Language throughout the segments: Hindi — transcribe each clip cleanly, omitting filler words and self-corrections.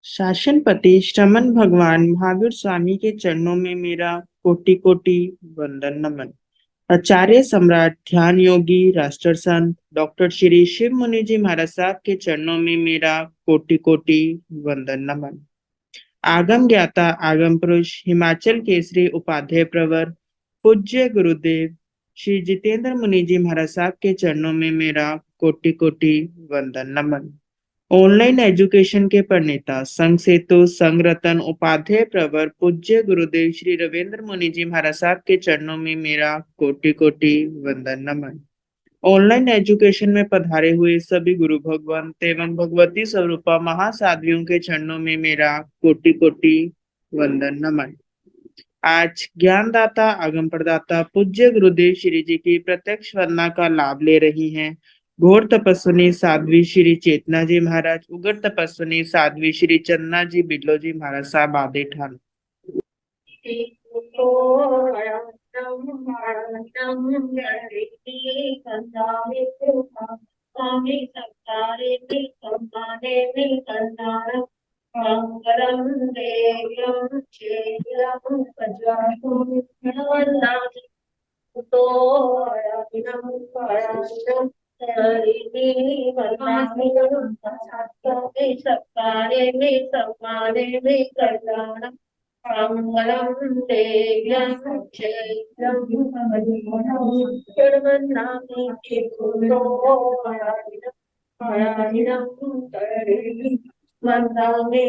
शासनपति श्रमण भगवान महावीर स्वामी के चरणों में मेरा कोटि कोटि वंदन नमन। आचार्य सम्राट ध्यान योगी राष्ट्र संत डॉक्टर श्री शिव मुनि जी महाराज साहब के चरणों में मेरा कोटि कोटि वंदन नमन। आगम ज्ञाता आगम पुरुष हिमाचल केसरी उपाध्याय प्रवर पूज्य गुरुदेव श्री जितेंद्र मुनि जी महाराज साहब के चरणों में मेरा कोटि कोटि वंदन नमन। ऑनलाइन एजुकेशन के प्रणेता संघ सेतु संघ रतन उपाध्याय प्रवर पूज्य गुरुदेव श्री रविंद्र मुनि जी महाराज साहब के चरणों में मेरा कोटि कोटि वंदन नमन। ऑनलाइन एजुकेशन में पधारे हुए सभी गुरु भगवान एवं भगवती स्वरूपा महासाध्वियों के चरणों में मेरा कोटि कोटि वंदन नमन। आज ज्ञानदाता आगम प्रदाता पूज्य गुरुदेव श्री जी की प्रत्यक्ष वंदना का लाभ ले रही हैं घोर तपस्विनी साध्वी श्री चेतना जी महाराज, उग्र तपस्विनी साध्वी श्री चन्ना जी बिल्लो जी महाराज साहब आदि ठान। मंगलम देव्यं चेयं प्रजातु नवन्नाथ तो आयातिनं पायातिनं हरिणी वन्दामि सत्कारे सत्कारे मे सम्माने मे कल्याणं मंगलम देव्यं चेयं सर्वन्नामि चित्तो आयातिनं हरिणी वन्दामि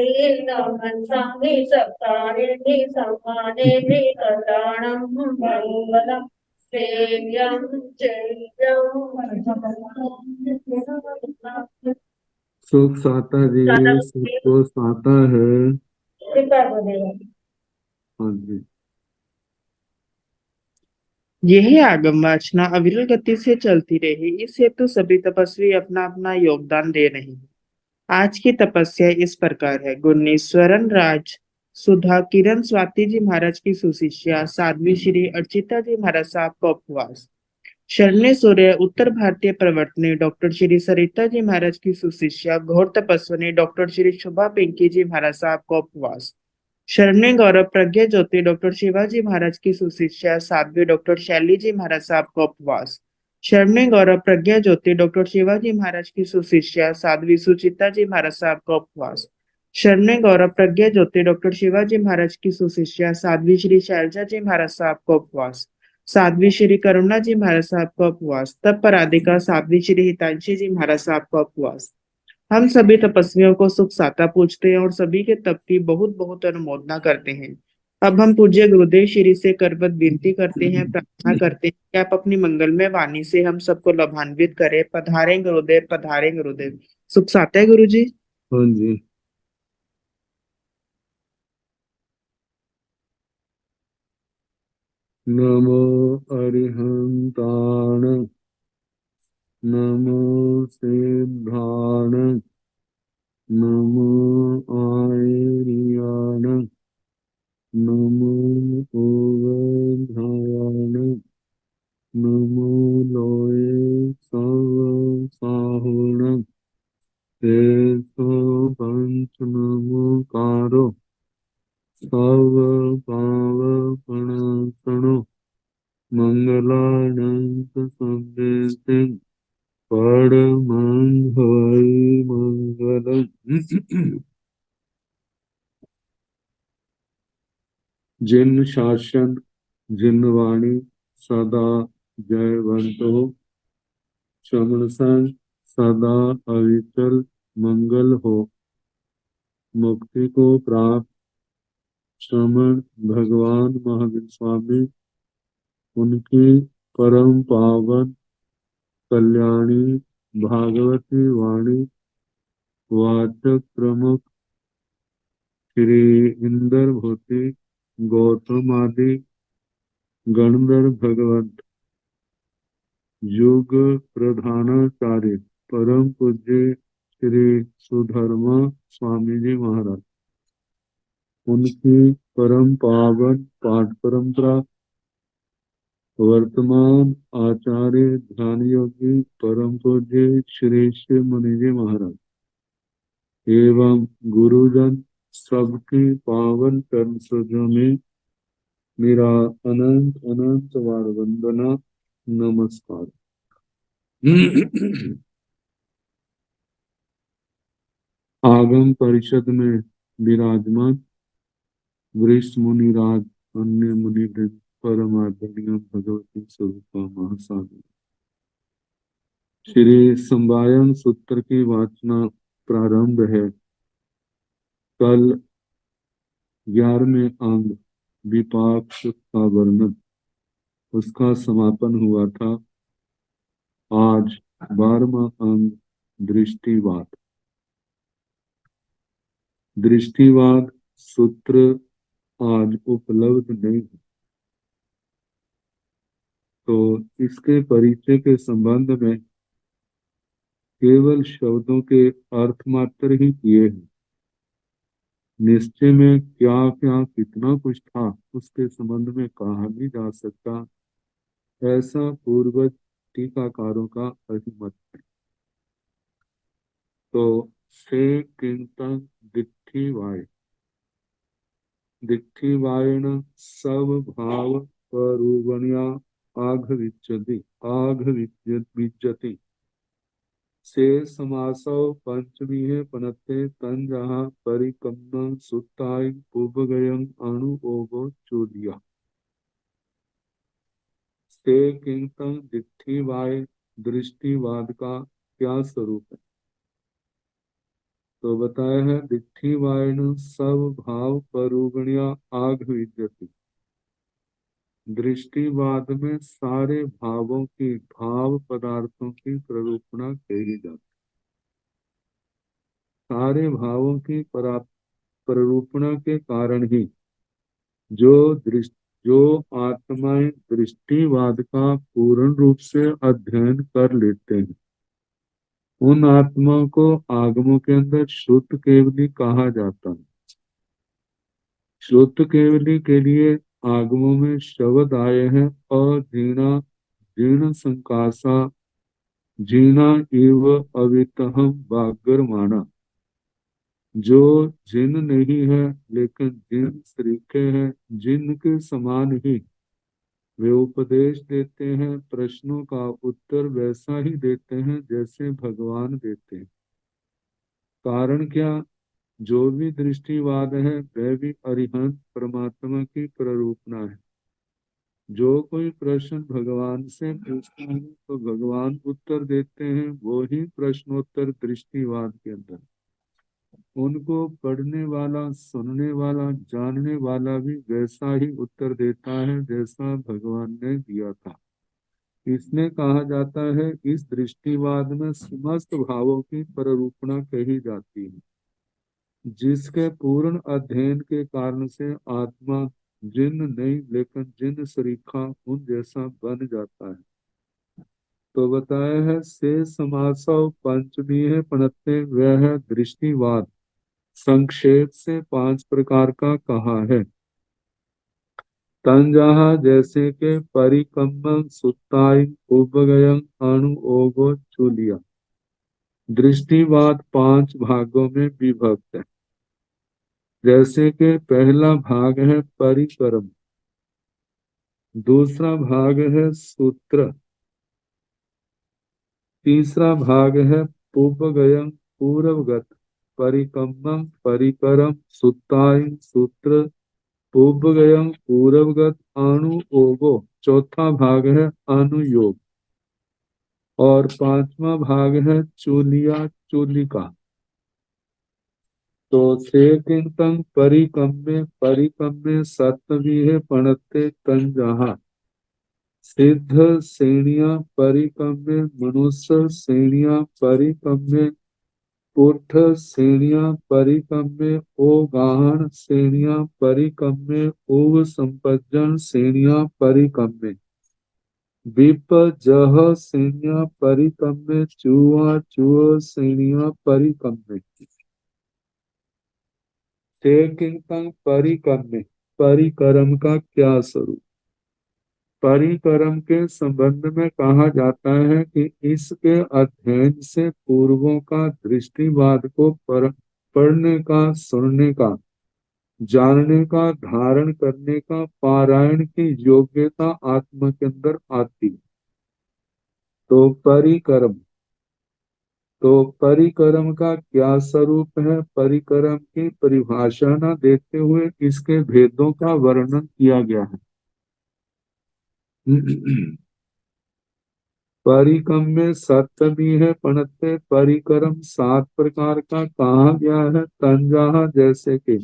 नमन्सामि सत्कारे मे सम्माने मे कल्याणं मंगलम् सुख साता जी सुख को साता है। हाँ जी। यह आगम वाचना अविरल गति से चलती रही, इस हेतु सभी तपस्वी अपना अपना योगदान दे रहे हैं। आज की तपस्या इस प्रकार है। गुणेश्वरन राज सुधा किरण स्वाति जी महाराज की सुशिष्या साध्वी श्री अर्चिता जी महाराज साहब का उपवास। शरण्य सूर्य उत्तर भारतीय प्रवर्तनी डॉक्टर श्री सरिता जी महाराज की सुशिष्या घोर तपस्विनी डॉक्टर श्री शुभा पिंकी जी महाराज साहब का उपवास। शरण्य गौरव प्रज्ञा ज्योति डॉक्टर शिवाजी महाराज की सुशिष्या साध्वी डॉक्टर शैली जी महाराज साहब का उपवास। शरण्य गौरव प्रज्ञा ज्योति डॉक्टर शिवाजी महाराज की सुशिष्या साध्वी सुचिता जी महाराज साहब का उपवास। शरण्य गौरव प्रज्ञा ज्योति डॉक्टर शिवाजी महाराज की सुशिष्या साध्वी श्री शैलजा जी महाराज साहब का उपवास। साध्वी श्री करुणा जी महाराज साहब का उपवास। तप पराधिका साध्वी श्री हितांशी जी महाराज साहब का उपवास। हम सभी तपस्वियों को सुख साता पूछते हैं और सभी के तप की बहुत बहुत अनुमोदना करते हैं। अब हम पूज्य गुरुदेव श्री से करबद्ध विनती करते हैं, प्रार्थना करते हैं कि आप अपनी मंगलमय वाणी से हम सबको लाभान्वित करें। पधारे गुरुदेव, पधारे गुरुदेव। सुख साता है गुरु जी। हाँ जी। नमो अरिहंताण नमो सिद्धाण नमो आयर्याण नमो ओवधायाण नमो लोये सव साहुण पंच नमो कारो सव पाव प्रणतनो मंगलानंत संवेदिं परमं हरि मंगलम्। जिन शासन जिन वाणी सदा जयवंत हो, श्रवण संग सदा अविचल मंगल हो। मुक्ति को प्राप्त श्रमण भगवान महावीर स्वामी, उनकी परम पावन कल्याणी भागवती वाणी वाचक प्रमुख श्री इंद्र भूति गौतम आदि गणधर भगवत युग प्रधानाचार्य परम पूज्य श्री सुधर्मा स्वामी जी महाराज, उनकी परम पावन पाठ परंपरा वर्तमान आचार्य ध्यान योगी परम पूज्य श्री शिव मुनि जी महाराज एवं गुरुजन सबकी पावन कर्म सजो में मेरा अनंत अनंत बार वंदना नमस्कार। आगम परिषद में विराजमान वरिष्ठ मुनिराज, अन्य मुनिवृंद, परम आदरणीय भगवती स्वरूपा महासागर, श्री संवायन सूत्र की वाचना प्रारंभ है। कल 11वें अंग विपाक्ष का वर्णन, उसका समापन हुआ था। आज 12वां अंग दृष्टिवाद। दृष्टिवाद सूत्र आज उपलब्ध नहीं है, तो इसके परिचय के संबंध में केवल शब्दों के अर्थ मात्र ही किए हैं। निश्चय में क्या क्या कितना कुछ था उसके संबंध में कहा नहीं जा सकता, ऐसा पूर्वज टीकाकारों का अभिमत है। तो से कीर्तन दिट्ठिवाय, दिट्ठिवायन सब भाव परूपणया आघ विज्जति से समासौ पंचमी है पनते तन जहा परिकम्म सुताय उपगयं अणुओगो चोदिया। से कीर्तन दिट्ठिवाय दृष्टिवाद का क्या स्वरूप है? तो बताया है दिट्ठिवायन सब भाव परूगणिया आघ विद्यति। दृष्टिवाद में सारे भावों की, भाव पदार्थों की प्ररूपणा कही जाती। सारे भावों की प्ररूपणा के कारण ही जो आत्माएं दृष्टिवाद का पूर्ण रूप से अध्ययन कर लेते हैं, उन आत्माओं को आगमों के अंदर श्रुत केवली कहा जाता है। श्रुत केवली के लिए आगमों में शब्द आए हैं और जीना जीर्ण संकासा जीना इव अवितहम वाग्गरमाणा। जो जिन नहीं है लेकिन जिन तरीके हैं, जिन के समान ही वे उपदेश देते हैं, प्रश्नों का उत्तर वैसा ही देते हैं जैसे भगवान देते हैं। कारण क्या? जो भी दृष्टिवाद है वह भी अरिहंत परमात्मा की प्ररूपणा है। जो कोई प्रश्न भगवान से पूछता है तो भगवान उत्तर देते हैं, वो ही प्रश्नोत्तर दृष्टिवाद के अंदर। उनको पढ़ने वाला, सुनने वाला, जानने वाला भी वैसा ही उत्तर देता है जैसा भगवान ने दिया था। इसमें कहा जाता है इस दृष्टिवाद में समस्त भावों की प्ररूपणा कही जाती है, जिसके पूर्ण अध्ययन के कारण से आत्मा जिन नहीं लेकिन जिन सरीखा उन जैसा बन जाता है। तो बताया है से समासव पंचमी है पनत्ते, वह है दृष्टिवाद। संक्षेप से 5 प्रकार का कहा है। तंजहा जैसे के परिकम्म सुताई उपगयं अणु ओगो चूलिया। दृष्टिवाद 5 भागों में विभक्त है। जैसे कि पहला भाग है परिकर्म, दूसरा भाग है सूत्र, तीसरा भाग है पूर्वगयं पूर्वगत, परिकम्मम परिकरम सुताई सूत्र पूर्वगयं पूर्वगत अणु ओगो। चौथा भाग है अनुयोग और 5वां भाग है चूलिया चूलिका। तो से कीर्तन परिकम्मे सप्तमी है पणते तंजहा। सिद्ध श्रेणियां परिकम्मे मनुष्य श्रेणियां परिकम्मे पुरुष श्रेणियां परिकम्मे ओ गाहन श्रेणियां परिकम्मे ओव संपज्जन श्रेणियां परिकम्मे विप जह श्रेणियां परिकम्मे चूहा चूह श्रेणियां परिकम्मे। ते कीर्तन परिकम्मे, परिकर्म का क्या स्वरूप? परिकर्म के संबंध में कहा जाता है कि इसके अध्ययन से पूर्वों का दृष्टिवाद को पढ़ने का, सुनने का जानने का, धारण करने का, पारायण की योग्यता आत्मा के अंदर आती। तो परिकर्म, तो परिकर्म का क्या स्वरूप है, परिकर्म की परिभाषा न देते हुए इसके भेदों का वर्णन किया गया है। परिकर्म में सत्य भी है, परंतु परिकर्म 7 प्रकार का कहा गया है। तंजाहा जैसे कि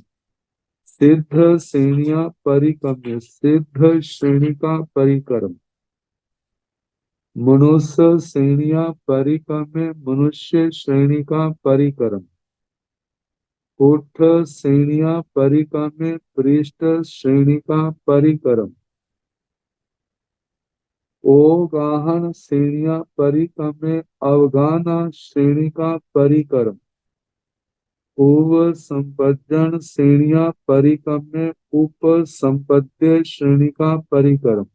सिद्ध श्रेणियां परिकर्म, सिद्ध श्रेणी का परिकर्म। मनुष्य श्रेणियां परिकर्म, मनुष्य श्रेणी का परिकर्म। ऊर्ध्व श्रेणियां परिकर्म, पृष्ठ श्रेणी का परिकर्म। ओगाहन श्रेणियां परिकर्म, अवगाहना श्रेणी का परिकर्म। उप संपज्जन श्रेणियां परिकर्म, उप संपद्य श्रेणी का परिकर्म।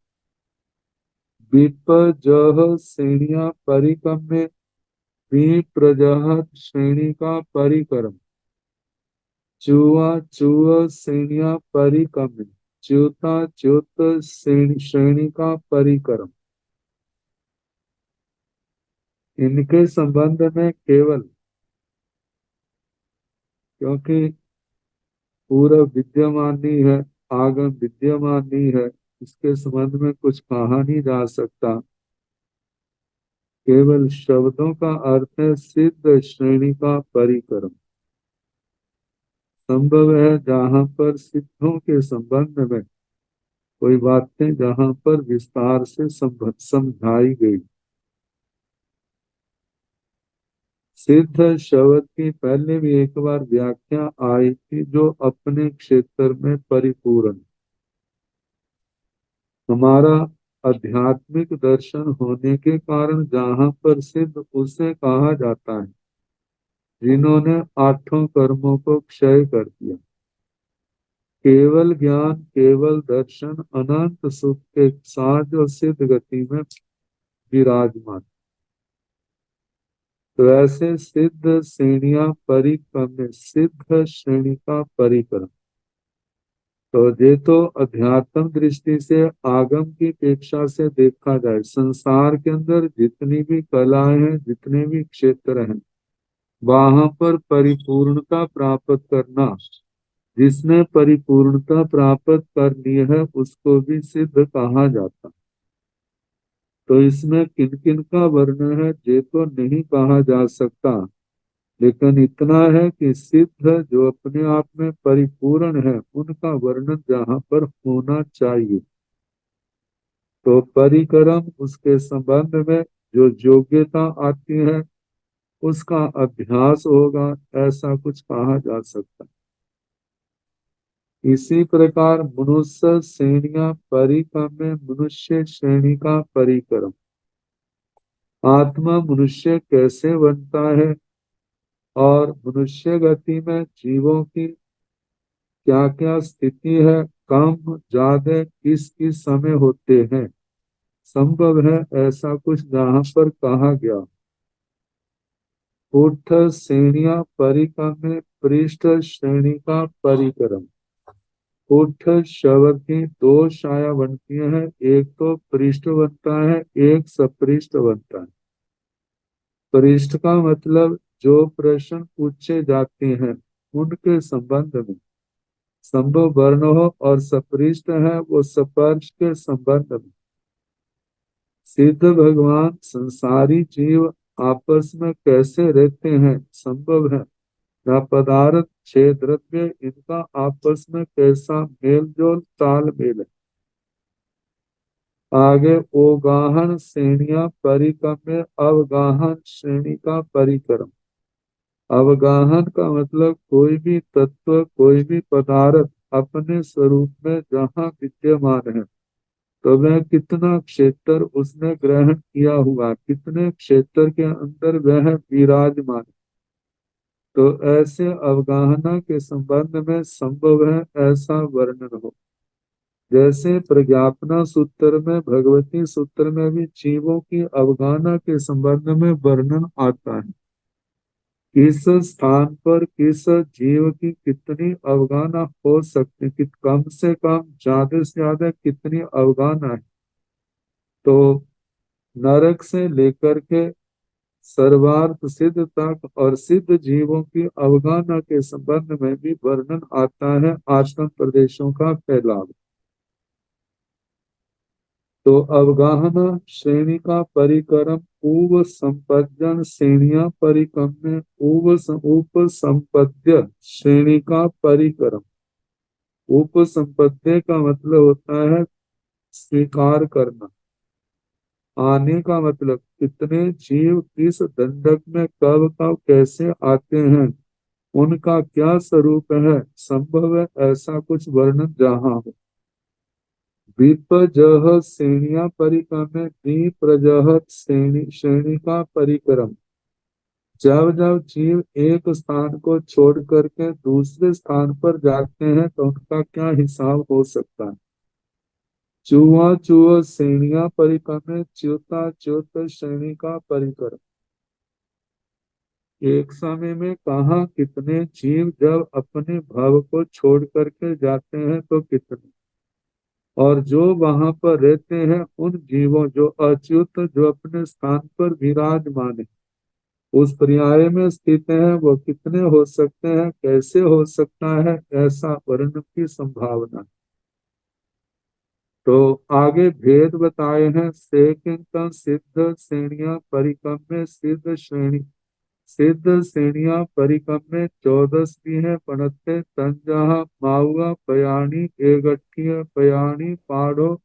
विपजह श्रेणियां परिकर्म, विप्रजह श्रेणी का परिकर्म। चुआ चुआ श्रेणियां परिकर्म, च्युता च्युत श्रेणी का परिकर्म। इनके संबंध में केवल, क्योंकि पूर्व विद्यमान नहीं है, आगम विद्यमान नहीं है, इसके संबंध में कुछ कहा नहीं जा सकता। केवल शब्दों का अर्थ है सिद्ध श्रेणी का परिकर्म। संभव है जहां पर सिद्धों के संबंध में कोई बातें जहां पर विस्तार से समझाई गई। सिद्ध शब्द की पहले भी एक बार व्याख्या आई थी, जो अपने क्षेत्र में परिपूर्ण। हमारा आध्यात्मिक दर्शन होने के कारण जहां पर सिद्ध उसे कहा जाता है जिन्होंने 8 कर्मों को क्षय कर दिया। केवल ज्ञान, केवल दर्शन, अनंत सुख के साथ जो सिद्ध गति में विराजमान। तो ऐसे सिद्ध श्रेणियां परिक्रम, सिद्ध श्रेणी का परिक्रम। तो ये तो अध्यात्म दृष्टि से आगम की अपेक्षा से देखा जाए, संसार के अंदर जितनी भी कलाएं हैं, जितने भी क्षेत्र हैं, वहां पर परिपूर्णता प्राप्त करना, जिसने परिपूर्णता प्राप्त कर ली है उसको भी सिद्ध कहा जाता। तो इसमें किन किन का वर्णन है ये तो नहीं कहा जा सकता, लेकिन इतना है कि सिद्ध जो अपने आप में परिपूर्ण है उनका वर्णन जहाँ पर होना चाहिए। तो परिक्रम, उसके संबंध में जो योग्यता आती है उसका अभ्यास होगा, ऐसा कुछ कहा जा सकता। इसी प्रकार मनुष्य श्रेणियां परिक्रम में, मनुष्य श्रेणी का परिक्रम। आत्मा मनुष्य कैसे बनता है और मनुष्य गति में जीवों की क्या क्या स्थिति है, कम ज्यादा किस किस समय होते हैं, संभव है ऐसा कुछ जहां पर कहा गया। ऊर्ध्व श्रेणियां परिक्रम में, पृष्ठ श्रेणी का परिक्रम। ऊर्ध्व शब्द की 2 छाया बनती है, एक तो पृष्ठ बनता है, एक सपृष्ठ बनता है। पृष्ठ का मतलब जो प्रश्न पूछे जाते हैं उनके संबंध में संभव वर्ण हो, और सपृष्ठ है वो स्पर्श के संबंध में। सिद्ध भगवान संसारी जीव आपस में कैसे रहते हैं, संभव है न पदार्थ छह द्रव्य, इनका आपस में कैसा मेल जोल तालमेल है। आगे ओगाहन श्रेणियां परिक्रम में, अवगाहन श्रेणी का परिक्रम। अवगाहन का मतलब कोई भी तत्व, कोई भी पदार्थ अपने स्वरूप में जहाँ विद्यमान है तो वह कितना क्षेत्र उसने ग्रहण किया हुआ, कितने क्षेत्र के अंदर वह विराजमान। तो ऐसे अवगाहना के संबंध में संभव है ऐसा वर्णन हो। जैसे प्रज्ञापना सूत्र में, भगवती सूत्र में भी जीवों की अवगाहना के संबंध में वर्णन आता है। किस स्थान पर किस जीव की कितनी अवगाहना हो सकती, कि कम से कम ज्यादा से ज्यादा कितनी अवगाहना है। तो नरक से लेकर के सर्वार्थ सिद्ध तक और सिद्ध जीवों की अवगाहना के संबंध में भी वर्णन आता है आश्रम प्रदेशों का फैलाव। तो अवगाहना श्रेणी का परिक्रम उव संपद्यन श्रेणिया परिक्रम उप संपद्य श्रेणी का परिक्रम। उप संपद्य का मतलब होता है स्वीकार करना। आने का मतलब कितने जीव किस दंडक में कब कब कैसे आते हैं, उनका क्या स्वरूप है, संभव है ऐसा कुछ वर्णन जहाँ हो। विपजह श्रेणिया परिक्रम विप्रजह श्रेणी का परिक्रम। जब जब जीव एक स्थान को छोड़ करके दूसरे स्थान पर जाते हैं तो उनका क्या हिसाब हो सकता है। चूहा चूहा श्रेणिया परिक्रम च्युता च्युत श्रेणी का परिक्रम। एक समय में कहा कितने जीव जब अपने भाव को छोड़ करके जाते हैं तो कितने, और जो वहां पर रहते हैं उन जीवों जो अच्युत जो अपने स्थान पर विराजमान है उस पर्याय में स्थित है वो कितने हो सकते हैं, कैसे हो सकता है ऐसा वर्णन की संभावना। तो आगे भेद बताए हैं। सेकिंतन सिद्ध श्रेणियां परिक्रम्य सिद्ध श्रेणी सिद्ध श्रेणियां परिक्रम्य 14 भी है पणत्ते तंजहा माउआ पयाणी एगठिय पयाणी पाड़ो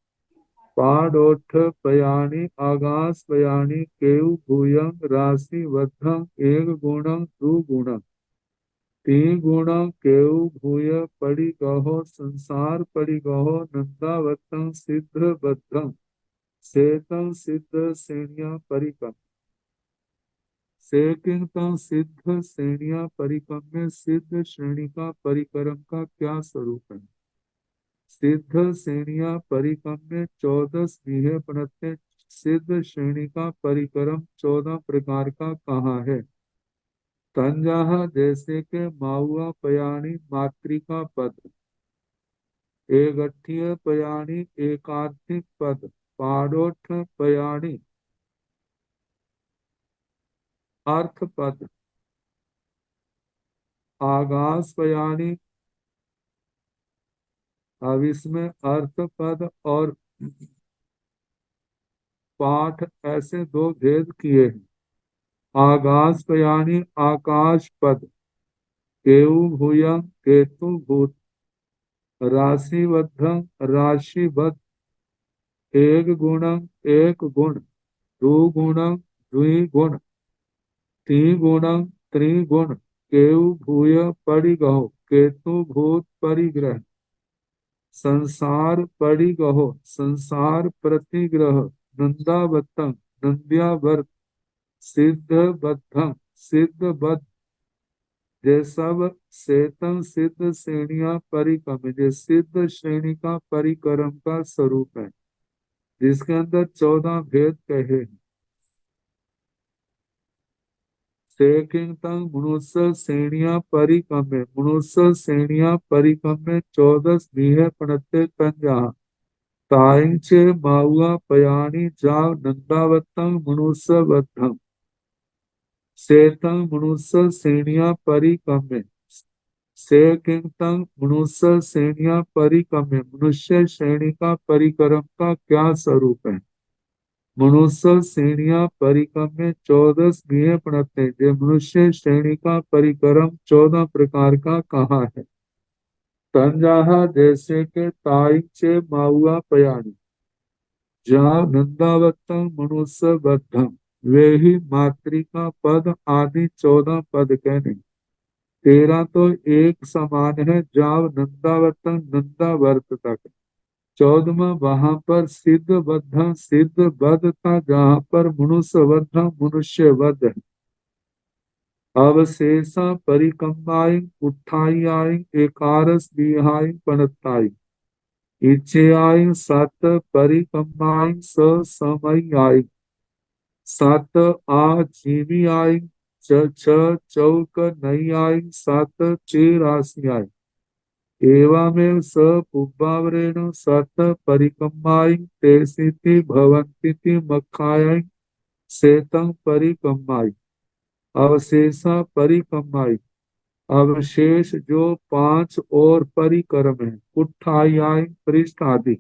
पाड़ोठ पयाणी आगास पयाणी केउ भूयंग राशि वद्धं एक गुणं दु गुणं तीन गुणं केउ भूय पड़ी गहो संसार पड़ी गहो नंदावतं सिद्ध बद्धं सेतं सिद्ध श्रेणिया परिक्रम। सेकिंतं सिद्ध श्रेणिया परिक्रम में सिद्ध श्रेणी का परिक्रम का क्या स्वरूप है। सिद्ध श्रेणिया परिक्रम में 14 विधेय प्रत्यय सिद्ध श्रेणी का परिक्रम 14 प्रकार का कहाँ है। तंजाहा जैसे के माउआ पयाणी मातृका पद, एकगठिय पयाणी एकार्थिक पद, पाड़ोठ पयाणी अर्थ पद, आगास पयाणी अब इसमें अर्थ पद और पाठ ऐसे दो भेद किए हैं। आगास पयाणी आकाश पद, केउ भूयं केतु भूत, राशिबद्धं राशिबद्ध, एक गुणं एक गुण, दो गुणं द्विगुण, त्रिगुणं त्रिगुण, केउ भूय परिगहो केतु भूत परिग्रह, संसार परिगहो संसार प्रतिग्रह, नंदावतं नंद्यावर्त, सिद्ध बद्धं सिद्ध बद्ध। ये सब सेतन सिद्ध श्रेणियां परिक्रम ये सिद्ध श्रेणी का परिक्रम का स्वरूप है जिसके अंदर 14 भेद कहे हैं। सेकिंतं मनुष्य श्रेणियां परिक्रम मनुष्य श्रेणियां परिक्रम 14 बीहे पणते पंजा ताइंचे माउआ पयाणी जाव नंदावतं मनुष्य बद्धं सेतं मनुष्य श्रेणियां परिक्रम सेकिंतं मनुष्य श्रेणियां परिक्रम मनुष्य श्रेणी का परिक्रम का क्या स्वरूप है। मनुष्य श्रेणियां परिक्रम में 14 बीहे पड़ते हैं। जो मनुष्य श्रेणी का परिक्रम 14 प्रकार का कहा है। तंजाहा जैसे के ताइचे माउआ पयाणी जहाँ नंदावतम मनुष्य बद्धम वे ही मातृका पद आदि 14 पद कहने। 13 तो एक समान है जाव नंदावतम नंदावर्त तक। 14वां वहां पर सिद्ध बद्ध सिद्ध बद्ध था जहाँ पर मनुष्य बद्ध मनुष्य बद्ध है। अवशेषा परिकम्बाई उठाई आई एकारस बिहाई पणताई इच्छे आई सत परिकम्बाई स समय आई सत आ जीवी आई छ चौक नई आई, सात तेरासी आई। एवमेव स पुब्बावरेण सत परिकम्माई, तेसिति भवन्तीति मक्खायै सेतं परिकम्माई। अवशेषा परिकम्माई, अवशेष जो पांच और परिक्रम है। उठाई पृष्ठ आदि।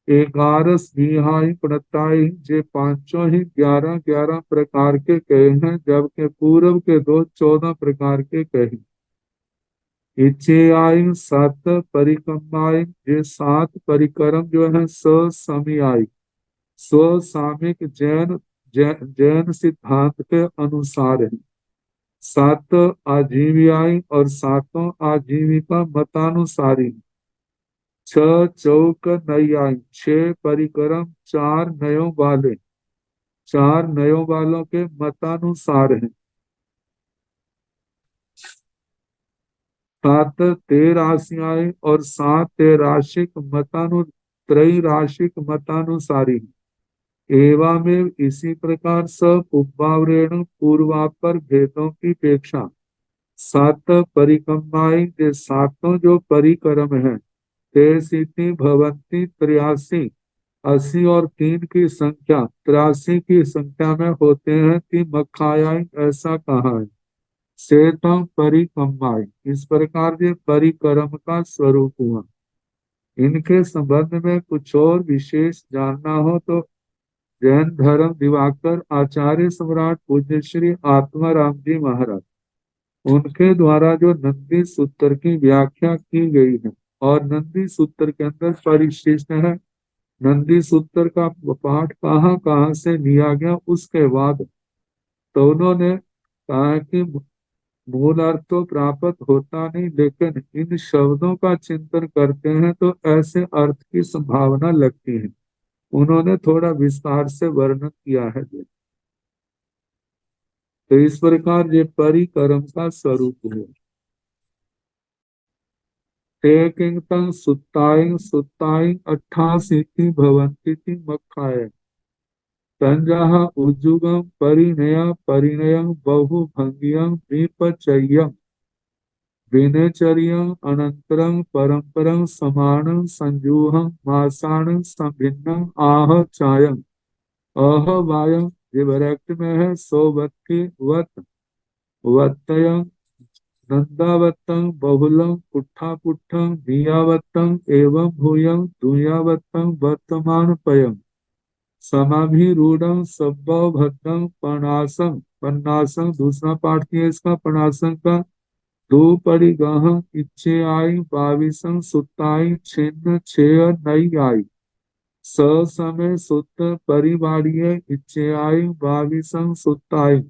11 स्नेहाई प्रणताई, जे पांचों ही 11-11 प्रकार के कहे हैं, जबकि पूर्व के दो 14 प्रकार के कहे। इच्छेआयु सात परिक्रमाय, ये सात परिक्रम जो है समयायी स्वसामिक जैन सिद्धांत के अनुसार है। सात आजीवियाई और सातों आजीविका मतानुसारी। छह चौक नयाई, छह परिक्रम चार नयों वाले, चार नयों वालों के मतानुसार है। सात तेरासियाई और सात तेराशिक त्रैराशिक मतानुसारी। एवमेव इसी प्रकार सब उपभावरेण पूर्वापर भेदों की पेक्षा सात परिक्रमाएं, के सातों जो परिक्रम है, तेसिति भवन्ति 83, 80 और 3 की संख्या 83 की संख्या में होते हैं कि मक्खायाई, ऐसा कहा है। सेतम परिक्रमाई, इस प्रकार ये परिक्रम का स्वरूप हुआ। इनके संबंध में कुछ और विशेष जानना हो तो जैन धर्म दिवाकर आचार्य सम्राट पूज्य श्री आत्माराम जी महाराज, उनके द्वारा जो नंदी सूत्र की व्याख्या की गई है, और नंदी सूत्र के अंदर परिशिष्ट है। नंदी सूत्र का पाठ कहाँ कहाँ से लिया गया, उसके बाद तो उन्होंने कहा कि मूल अर्थ तो प्राप्त होता नहीं, लेकिन इन शब्दों का चिंतन करते हैं तो ऐसे अर्थ की संभावना लगती है। उन्होंने थोड़ा विस्तार से वर्णन किया है। तो इस प्रकार ये परिक्रम का स्वरूप हुआ। टेकिंग सुत्ताई सुत्ताई 88 भवन्ति मक्खाय। तंजः उज्जुगम परिणय परिणयं बहुभंगियं विपचय्यं विनेचर्यं अनंतरं परंपरं समानं संजूहं मासानं संभिन्नं आह चायं। अह वायं विभक्त में है सोवत्ति वत वत्तयं नंदावत्तं बहुलं पुट्ठा पुट्ठं धियावत्तं एवं भूयं दूयावत्तं वर्तमानपयम् समाभिरूढ़ं सब्बव भद्रं पनासं। पन्नासं दूसरा पाठ किया इसका पनासं का। दो परिगह इच्छे आई, बाविसं सुताई छिन्न छेय नई आई। स समय सुत परिवाड़ीय इच्छे आई, बाविसं सुताई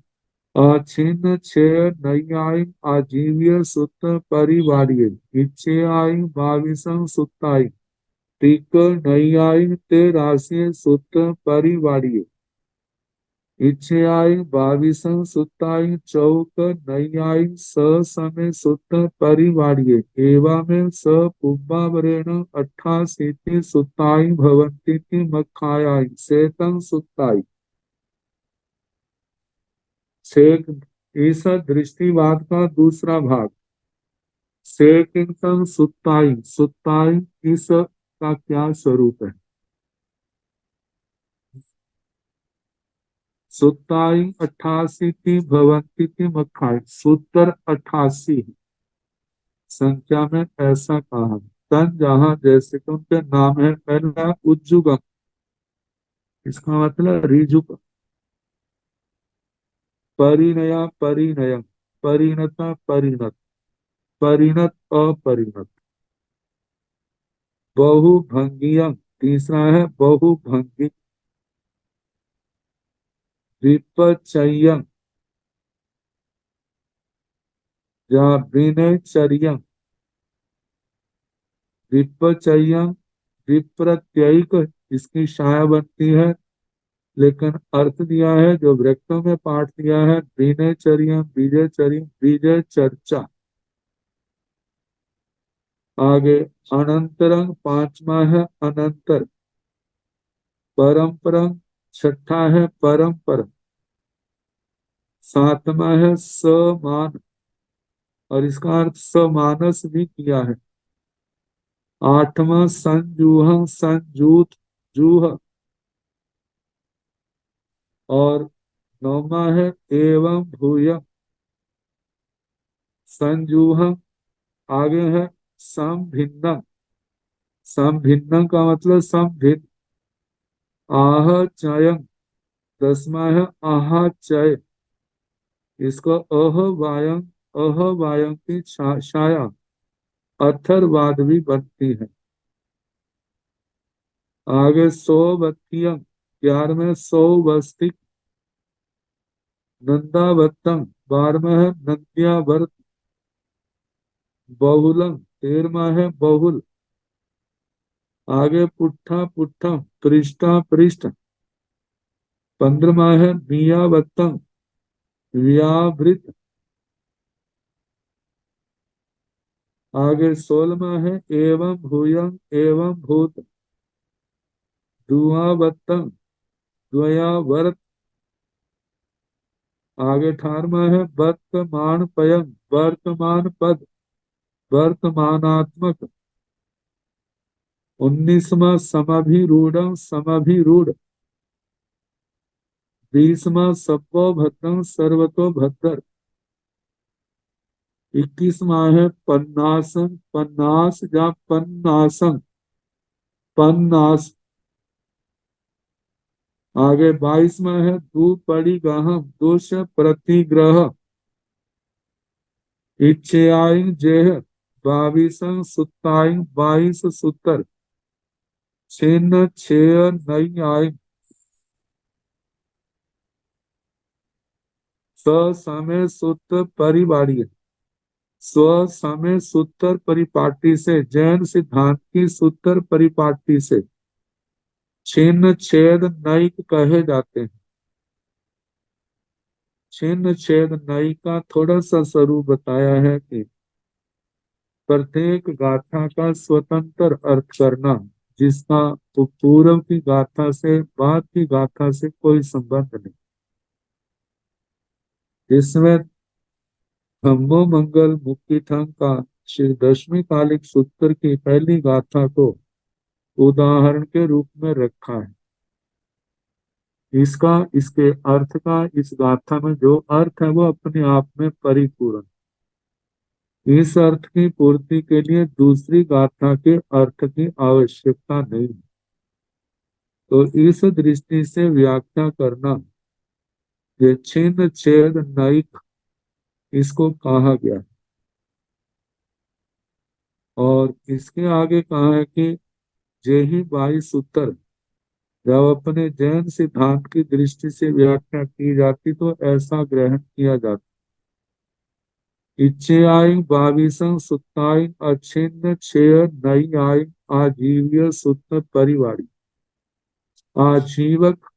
छिन्न छेय नई आई। आजीव्य सुत परिवाड़ीय इच्छे आई, बाविसं सुताई टिक नई आई। तेरासी सुत परिवाड़ीय इच्छे आई, बाविसं सुताई चौक नई आई। स समय सुत परिवाड़ीय एवं स पुब्बावरेण 88 सुताई भवन्ति मक्खायाई सेतं सुताई। शेख इस दृष्टिवाद का दूसरा भाग। शेकिंगतम सुताई, सुताई इस का क्या स्वरूप है। सुताई 88 की भवंती की मक्खाई, सूत्र 88 संख्या में ऐसा कहा। तन जहां जैसे कि उनके नाम है, पहला उज्जुगम, इसका मतलब रिजुक। परिणया परिणयम, परिणता परिणत, परिणत अपरिणत। बहुभंगियम, तीसरा है बहुभंगी। विपचयम या विनयचर्यम। विपचयम विप्रत्ययिक, इसकी छाया बनती है, लेकिन अर्थ दिया है जो वृत्तों में पाठ दिया है। विनयचर्यम विजयचर्यम विजय चर्चा। आगे अनंतरंग पांचवा है अनंतर। परंपरम छठा है परंपर। सातवां है समान, और इसका अर्थ समानस भी किया है। आठवां संजूह, संजूत, जूह। और नौवां है एवं भूय, संजूह। आगे है समभिन्नम, समभिन्नम का मतलब समभिन्न। आह चयम, दसवां है आहा चय, इसको अह वायम की छाया अथर्वाद भी बनती है। आगे सौवत्तियम, 11वें सौवस्तिक, नंदावत्तम, 12वां है नंद्यावर्त, बहुलम, 13वां है बहुल। आगे पुट्ठा पुट्ठम, पृष्ठा पृष्ठ, 15वां है मियावत्तम, व्यावृत। आगे 16वां है एवं भूयं एवं भूत, दुआवत्तम, द्वयावर्त। आगे 18वां है वर्तमान पयम, वर्तमान पद, वर्तमानात्मक। 19वां समभिरूढ़, समभिरूढ़। 20वां सप्पो भद्रं, सर्वतो भद्र। 21वां है पन्नासम, पन्नास या पन्नासम, पन्नास। आगे 22वां है दुपरिग्रहम, दोष प्रतिग्रह। इच्छेआई जेह, 22 सुताई, 22 सूत्र। छिन्न छेय नई आय, स समय सूत्र परिवाड़ी। स्व समय सूत्र परिपाटी से, जैन सिद्धांत की सूत्र परिपाटी से छिन्न छेद नैक कहे जाते हैं। छिन्न छेद नई का थोड़ा सा स्वरूप बताया है कि प्रत्येक गाथा का स्वतंत्र अर्थ करना, जिसका पूर्व की गाथा से बाद की गाथा से कोई संबंध नहीं। इसमें धम्मो मंगल मुक्ति ठंग का श्री दशमी कालिक सूत्र की पहली गाथा को उदाहरण के रूप में रखा है। इसका, इसके अर्थ का, इस गाथा में जो अर्थ है वो अपने आप में परिपूर्ण। इस अर्थ की पूर्ति के लिए दूसरी गाथा के अर्थ की आवश्यकता नहीं। तो इस दृष्टि से व्याख्या करना, ये छिन्न छेद नैक, इसको कहा गया। और इसके आगे कहा है कि जेहि 22 सूत्र जब अपने जैन सिद्धांत की दृष्टि से व्याख्या की जाती तो ऐसा ग्रहण किया जाता। इच्छेआई 22 सुत्ताई, अच्छिन्न छेय नई आय, आजीव्य सूत्र परिवाड़ी। आजीवक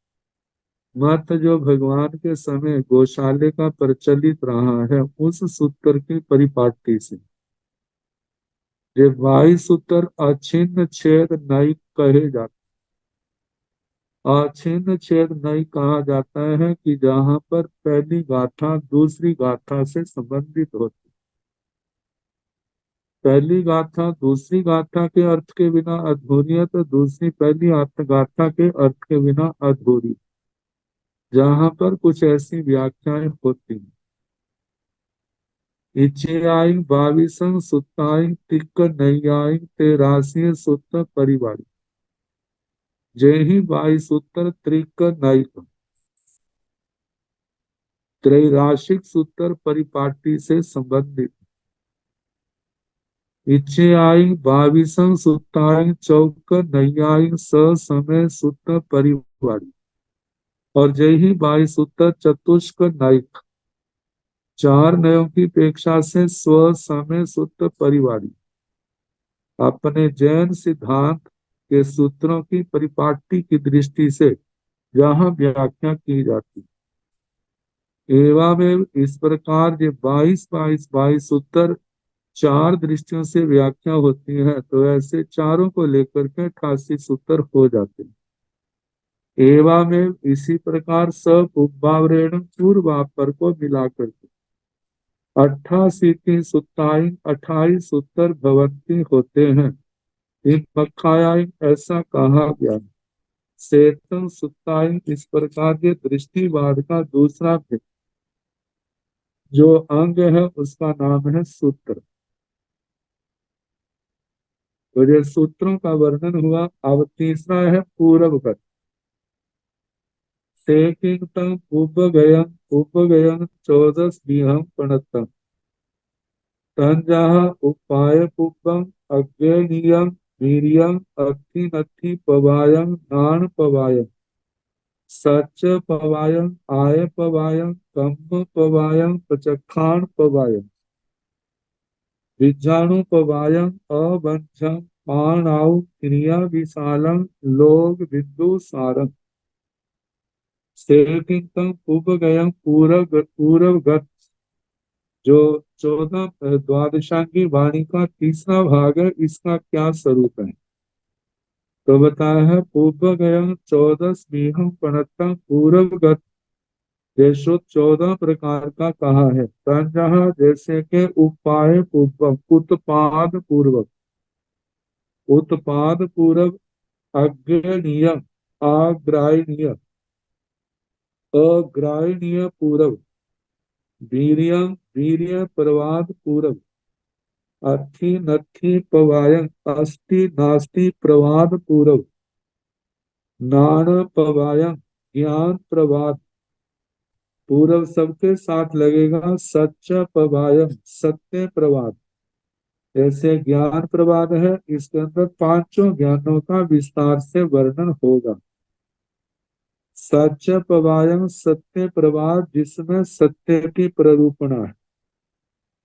मत जो भगवान के समय गौशाले का प्रचलित रहा है, उस सूत्र की परिपाटी से ये 22 सूत्र अच्छिन्न छेद नई कहे जाते। अछिन्न छेद नहीं कहा जाता है कि जहां पर पहली गाथा दूसरी गाथा से संबंधित होती। पहली गाथा दूसरी गाथा के अर्थ के बिना अधूरी है, तो दूसरी पहली गाथा के अर्थ के बिना अधूरी। जहां पर कुछ ऐसी व्याख्याएं होती हैं। इच्छेआई 22 सुताई, तिक्क नैयाई, तेरासी सूत्र परिवारी। जय ही 22 सूत्र त्रिक नैक, त्रैराशिक सूत्र परिपाटी से संबंधित। इच्छेआई 22 सुताई, चौक नैयाई, स समय सूत्र परिवारी। और जय ही 22 सूत्र चतुष्क नायक, चार नयों की अपेक्षा से स्व समय सूत्र परिवारी। अपने जैन सिद्धांत के सूत्रों की परिपाटी की दृष्टि से यहाँ व्याख्या की जाती। एवं इस प्रकार ये 22 सूत्र चार दृष्टियों से व्याख्या होती है, तो ऐसे चारों को लेकर के 88 सूत्र हो जाते हैं। एवं इसी प्रकार स पुब्बावरेण पूर्वापर को मिलाकर के 88 सुत्ताई 28 उत्तर भवंती होते हैं। इन पक्षायाम ऐसा कहा गया है। सेतम सुत्ताई इस प्रकार के दृष्टिवाद का दूसरा भेद जो अंग है उसका नाम है सूत्र। तो ये सूत्रों का वर्णन हुआ। अब तीसरा है पूर्वगत। सेकिंतम उपगयम 14 प्रणतम तंजाह उपाय पुब्बम अज्ञेयम वीर्यम अत्थि नत्थि पवायम नान पवायम सच पवायम आय पवायम कम्म पवायम प्रचक्षाण पवायम बीजाणु पवायम अबंधम पाणाउ क्रिया विशालम लोग विदु सारम सेकिंतम उपगयम पूर्वगत जो 14 द्वादशांगी वाणी का तीसरा भाग है। इसका क्या स्वरूप है? तो बताया है पूर्वगयम 14 प्रणतम पूर्वगत जैसो 14 प्रकार का कहा है। संजह जैसे के उपाय पूर्वक उत्पाद पूर्वक उत्पाद पूर्वक अग्रणीय आग्राहणीय अग्राहणीय पूर्वक वीर्य वीर्य प्रवाद पूर्वक अर्थी नथी पवायन अस्ति नास्ति प्रवाद पूर्वक नाण पवायन ज्ञान प्रवाद पूर्व सबके साथ लगेगा। सच्च पवायन सत्य प्रवाद ऐसे ज्ञान प्रवाद है। इसके अंदर पांचों ज्ञानों का विस्तार से वर्णन होगा। सच्च पवायन सत्य प्रवाद जिसमें सत्य की प्ररूपणा है।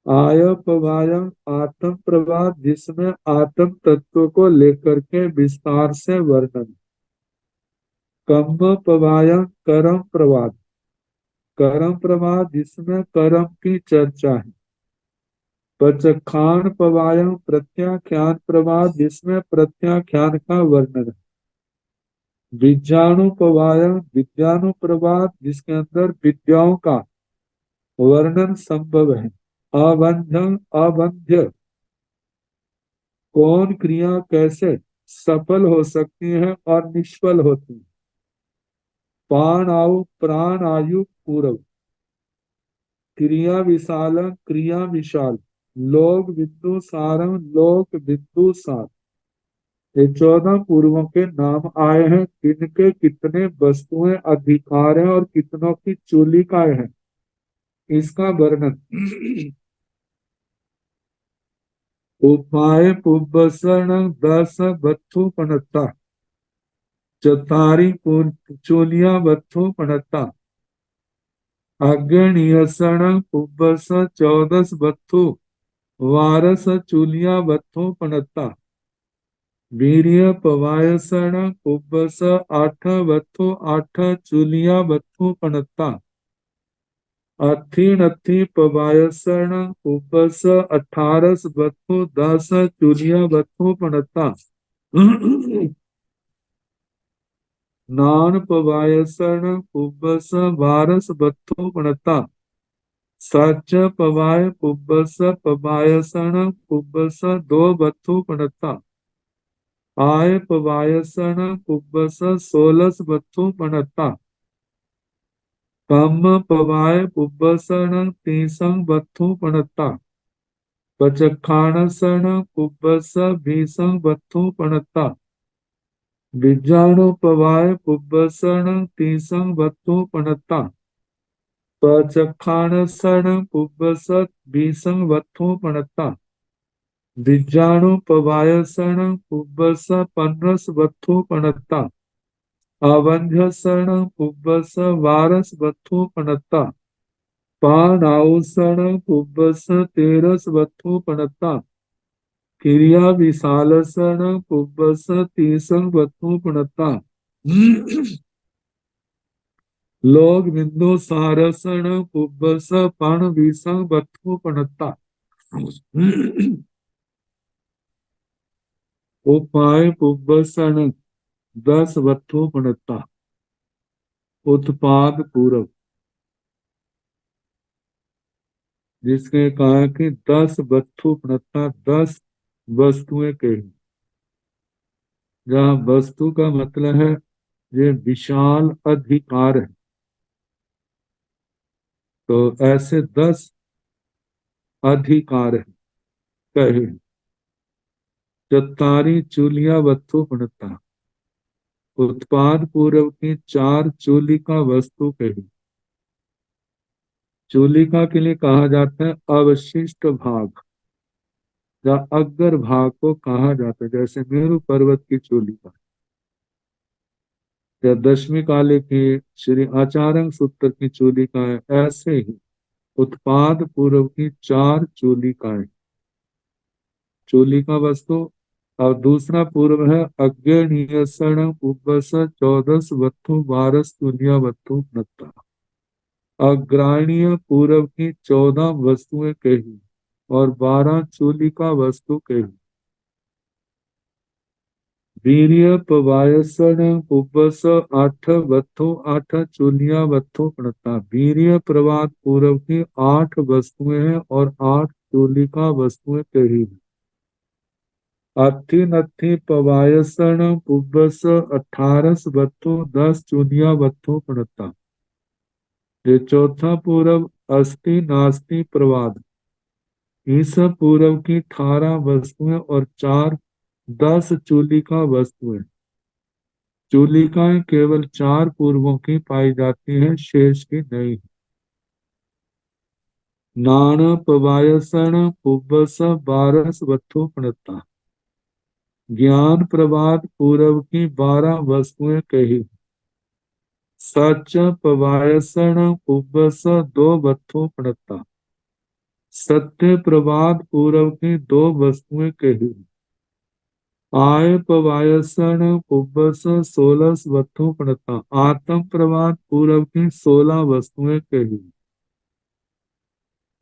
आय पवायम आत्म प्रवाद जिसमें आत्म तत्व को लेकर के विस्तार से वर्णन। कम्म पवायम कर्म प्रवाद कर्म प्रवाद जिसमें कर्म की चर्चा है। प्रचक्षाण पवायम प्रत्याख्यान प्रवाद जिसमें प्रत्याख्यान का वर्णन है। विज्ञानु पवायम विज्ञानु प्रवाद जिसके अंदर विद्याओं का वर्णन संभव है। अबंधन अबंध्य कौन क्रिया कैसे सफल हो सकती है और निष्फल होती है। प्राण आयु प्राण आयु पूर्व क्रिया विशाल क्रिया विशाल लोक विद्यु सारम लोक विद्यु सार। ये 14 पूर्वों के नाम आए हैं। इनके कितने वस्तुएं अधिकार हैं और कितनों की चूलिकाएं हैं इसका वर्णन। उपाय पुब्बसरण 10 बत्थु पणता चतारी चूलिया बत्थु पणता अग्रणीयसण पुब्बस 14 बत्थु वारस चूलिया बत्थु पणता वीर्य पवायसण पुब्बस 8 बत्थु 8 चूलिया बत्थु पणता अथी नथी पवायसण पुब्बस 18 बत्थु 10 चूलिया बत्थु पणता नान पवायसण पुब्बस 12 बत्थु पणता सच पवाय पुब्बस पवायसण पुब्बस 2 बत्थु पणता आय पवायसण पुब्बस 16 बत्थु पणता कम पवाय पुब्बसण 30 बत्थु पणता पचखाणसण पुब्बस 20 बत्थु पणता बीजाणु पवाय पुब्बसण 30 बत्थु पणता पचखाणसण पुब्बस 20 बत्थु पणता बीजाणु पवायसण पुब्बस 15 बत्थु पणता अवंध्यसण पुब्बस 12 बत्थु पणता पानाउसण पुब्बस 13 बत्थु पणता क्रिया विशालसण पुब्बस 30 बत्थु पणता लोग बिंदु सारसण पुब्बस पण 20 बत्थु पणता उपाय पुब्बसण 10 बत्थु पणता उत्पाद पूर्व, जिसके कहा कि 10 वस्तु प्रणता 10 वस्तुएं कही। जहाँ वस्तु का मतलब है ये विशाल अधिकार है, तो ऐसे 10 अधिकार है कहे। चतारी चूलिया वस्तु प्रणता, उत्पाद पूर्व की 4 चूलिका वस्तु कही। चूलिका के लिए कहा जाता है अवशिष्ट भाग या अग्र भाग को कहा जाता है, जैसे मेरु पर्वत की चूलिका या दशमी काले की श्री आचार्य सूत्र की चूलिका है। ऐसे ही उत्पाद पूर्व की 4 चूलिकाएं, चूलिका वस्तु। और दूसरा पूर्व है अज्ञेयसण उपस 14 वस्तु 12 चूलिया वस्तु नत्ता। अग्राणीय पूर्व की 14 वस्तुएं कही और 12 चूलिका वस्तु कही। वीर्य पवायसण उपस 8 वस्तु 8 चूलिया वस्तु प्रणता। वीर्य प्रवाद पूर्व की 8 वस्तुएं हैं और 8 चूलिका वस्तुएं कही हैं। अथि नथि पवायसण उपस 18 वस्तु 10 चूलिया वस्तु प्रणता। ये चौथा पूर्व अस्थि नास्ति प्रवाद, इस पूर्व की 18 वस्तुएं और 4 10 चूलिका वस्तुएं। चूलिकाएं केवल 4 पूर्वों की पाई जाती हैं, शेष की नहीं। नाण पवायसण पुब्बस 12 वस्तु प्रणता। ज्ञान प्रवाद पूर्व की 12 वस्तुएं कही। सच पवायसण पुब्बस 2 वस्तु प्रणता। सत्य प्रवाद पूर्व की 2 वस्तुएं कही। आय पवायसण पुब्बस 16 वस्तु प्रणता। आत्म प्रवाद पूर्व की 16 वस्तुएं कही।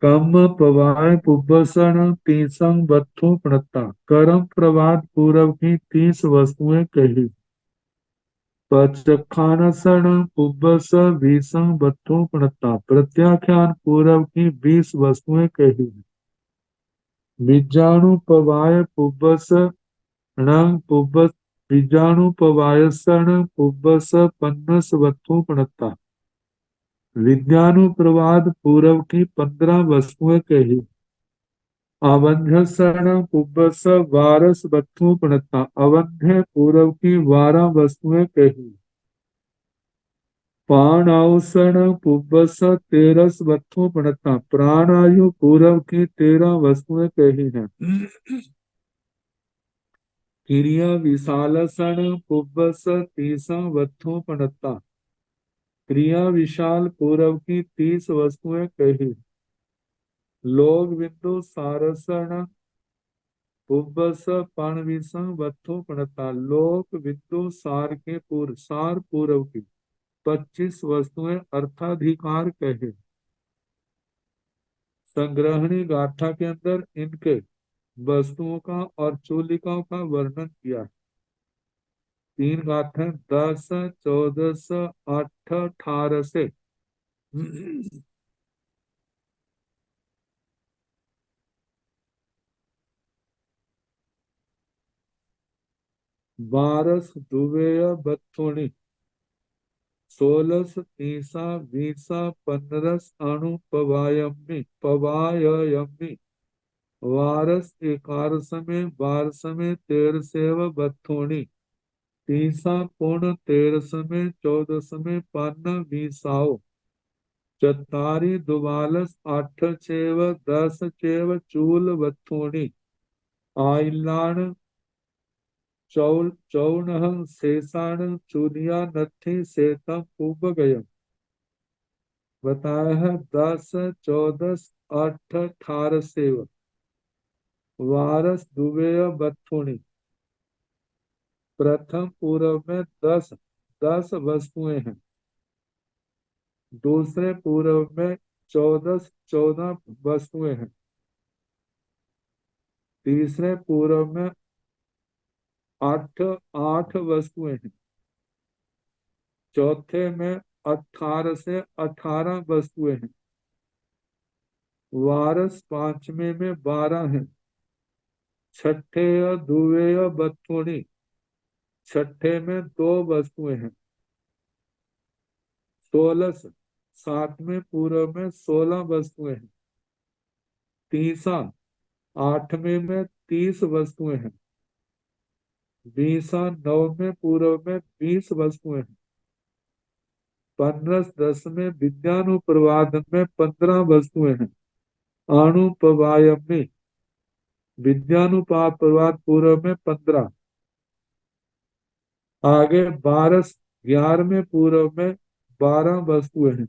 कम पवाय पुब्बसण 30 वस्तु प्रणता। कर्म प्रवाद पूर्व की 30 वस्तुएं कही। पचखानसण पुब्बस 20 वस्तु प्रणता। प्रत्याख्यान पूर्व की 20 वस्तुएं कही। बीजाणु पवाय पुब्बस णं पुब्बस बीजाणु पवायसण पुब्बस 50 वस्तु प्रणता। विज्ञानुप्रवाद पूर्व की 15 वस्तुएं कही। अवध्यसण पुब्बस 12 वस्तु प्रणता। अवध्य पूर्व की 12 वस्तुएं कही। प्राणावसण पुब्बस 13 वस्तु प्रणता। प्राणायु पूर्व की 13 वस्तुएं कही हैं। क्रिया विशालसण पुब्बस 30 वस्तु प्रणता। क्रिया विशाल पूर्व की 30 वस्तुएं कही। लोग बिंदु सारसण पुब्बस पणविसं वस्तु प्रणता। लोक बिंदु सार पूर्व की 25 वस्तुएं अर्थाधिकार कहे। संग्रहणी गाथा के अंदर इनके वस्तुओं का और चूलिकाओं का वर्णन किया। 3 गाथें 10 14 8 18 से 12 दुवेय बत्थोणी 16 तीसा 20 15 अणु पवाययमी वारस एकारसमे 12 13 बत्थोणी। तीसा पूर्ण 13 14 पन्न बीसाओ। चतारी दुवालस 8 चेव 10 चेव चूल बत्थोणी। आइलाण चौन शेषाण चूलिया नथी सेतम उब गयम। बताया है 10 14 8 18 सेव वारस दुबेय बत्थुणी। प्रथम पूर्व में 10 वस्तुएं हैं। दूसरे पूर्व में 14 वस्तुएं हैं। तीसरे पूर्व में 8 वस्तुएं हैं। चौथे में 18 से 18 वस्तुएं हैं। वारस पांचवे में 12 हैं। छठे या दुवे या बथुनी, छठे में 2 वस्तुएं हैं। 16 सातवें पूर्व में 16 वस्तुएं हैं। तीसा आठवें में 30 वस्तुएं हैं। बीसा नववें पूर्व में 20 वस्तुएं हैं। 15 दसवें विद्यानुप्रवाद में 15 वस्तुएं हैं। अनुपवायम में विद्यानुप्रवाद पूर्व में 15। आगे 12 11वें पूर्व में 12 वस्तुएं हैं।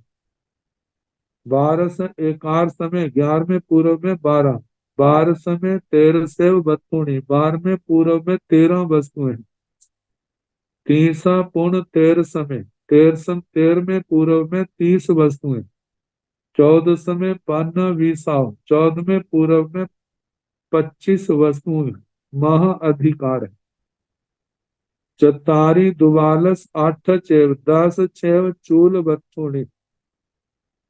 12 एकार समय 11वें पूर्व में 12। 12 में 13 से बत्तूणी 12वें पूर्व में 13 वस्तुएं हैं। तीसा पूर्ण 13 समय 13वें पूर्व में 30 वस्तुएं। 14 में पन्न विसाव 14वें पूर्व में 25 वस्तुएं मह अधिकार है। चतारी दुवालस 8 चेव 10 छेव चूल बत्तूणी।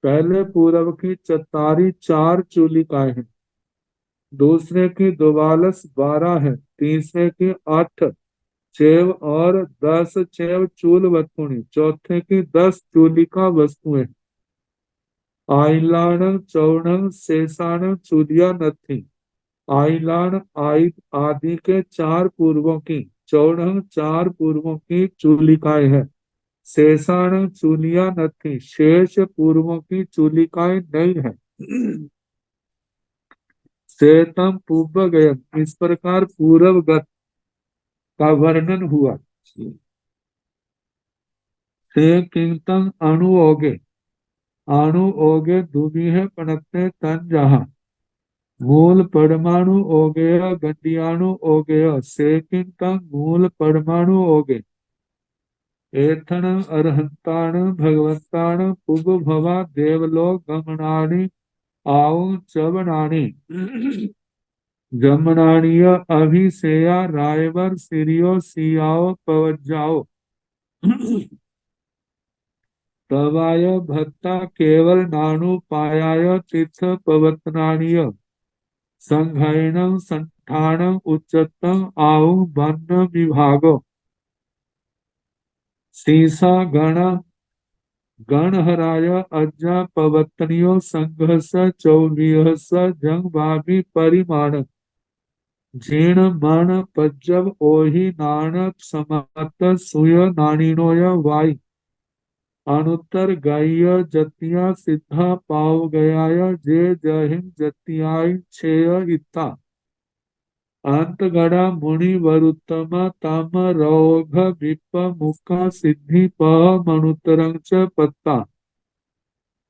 पहले पूर्व की चतारी 4 चूलिकाएं हैं। दूसरे की दुवालस 12 है। तीसरे की 8 छेव और 10 छेव चूल वस्तुणी। चौथे की 10 चूलिका वस्तुएं। आइलाण चौण शेषाण चूलिया नथी। आइलाण आदि के 4 पूर्वों की, चौण 4 पूर्वों की चूलिकाएं हैं। शेषाण चूलिया नथी, शेष पूर्वों की चूलिकाएं नहीं है। श्वेतम पूर्वगयम, इस प्रकार पूर्वगत का वर्णन हुआ। से कीर्तन अणुओगे, अणुओगे दुबिहे पनपते तन जहा। मूल परमाणु हो गया, गंडियाणु हो गया। से कीर्तन मूल परमाणु हो गए। एथन अरहंताण भगवंताण पुग भवा देवलोक गमनाणी आओ चवनाणी। जमनाणीय अभिषेया रायवर सिरियो सियाओ पवजाओ। तवाय भत्ता केवल नानु पायाय तीर्थ पवतनानीय। संघायनम संठानम उच्चतम आउ वर्ण विभागो। सीसा गणहराय अज्ञा पवत्नियो संघस चौबिहस जंग भाभी परिमाण। झीण मण पज्जव ओहि नाण समत सुय नानिनोय वाई। अनुत्तर गाय जतिया सिद्धा पाव गयाय जे जहिम जतियाय छेय इत्ता। अंत गड़ा मुनि वरुत्तम तम रौघ विप मुख सिद्धि पह मनुतरंग च पत्ता।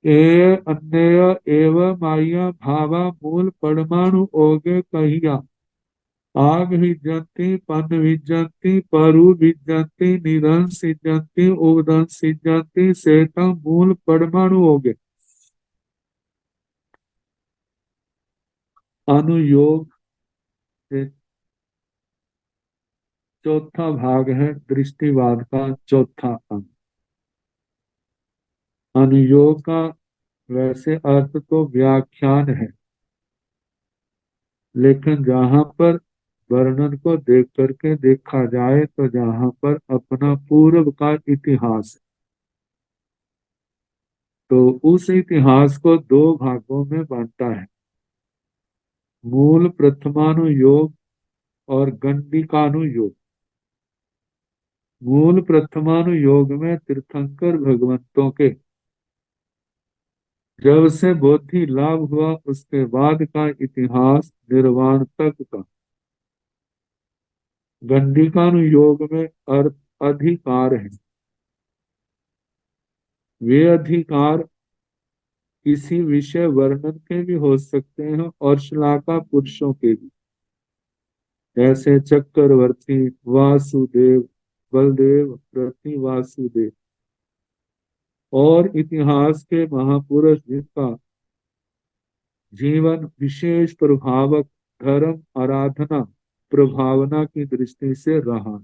ए अन्य एव माया भावा मूल परमाणु ओगे कहिया। आग विजंती पन विजंती परु विजंती निधन सिजंती उदन सिजंती सेतम मूल परमाणु ओगे। अनुयोग से चौथा भाग है दृष्टिवाद का चौथा अंग। अनुयोग का वैसे अर्थ तो व्याख्यान है, लेकिन जहां पर वर्णन को देख करके देखा जाए तो जहां पर अपना पूर्व का इतिहास है, तो उस इतिहास को 2 भागों में बांटा है। मूल प्रथमानुयोग और गंडिकानुयोग। मूल प्रथमानुयोग में तीर्थंकर भगवंतों के जब से बोधि लाभ हुआ उसके बाद का इतिहास निर्वाण तक का। गंडिकानुयोग में अर्थ अधिकार है। वे अधिकार किसी विषय वर्णन के भी हो सकते हैं और श्लाघा पुरुषों के भी, जैसे चक्रवर्ती, वासुदेव, बलदेव, रति वासुदेव। और इतिहास के महापुरुष जिनका जीवन विशेष प्रभावक धर्म आराधना प्रभावना की दृष्टि से रहा,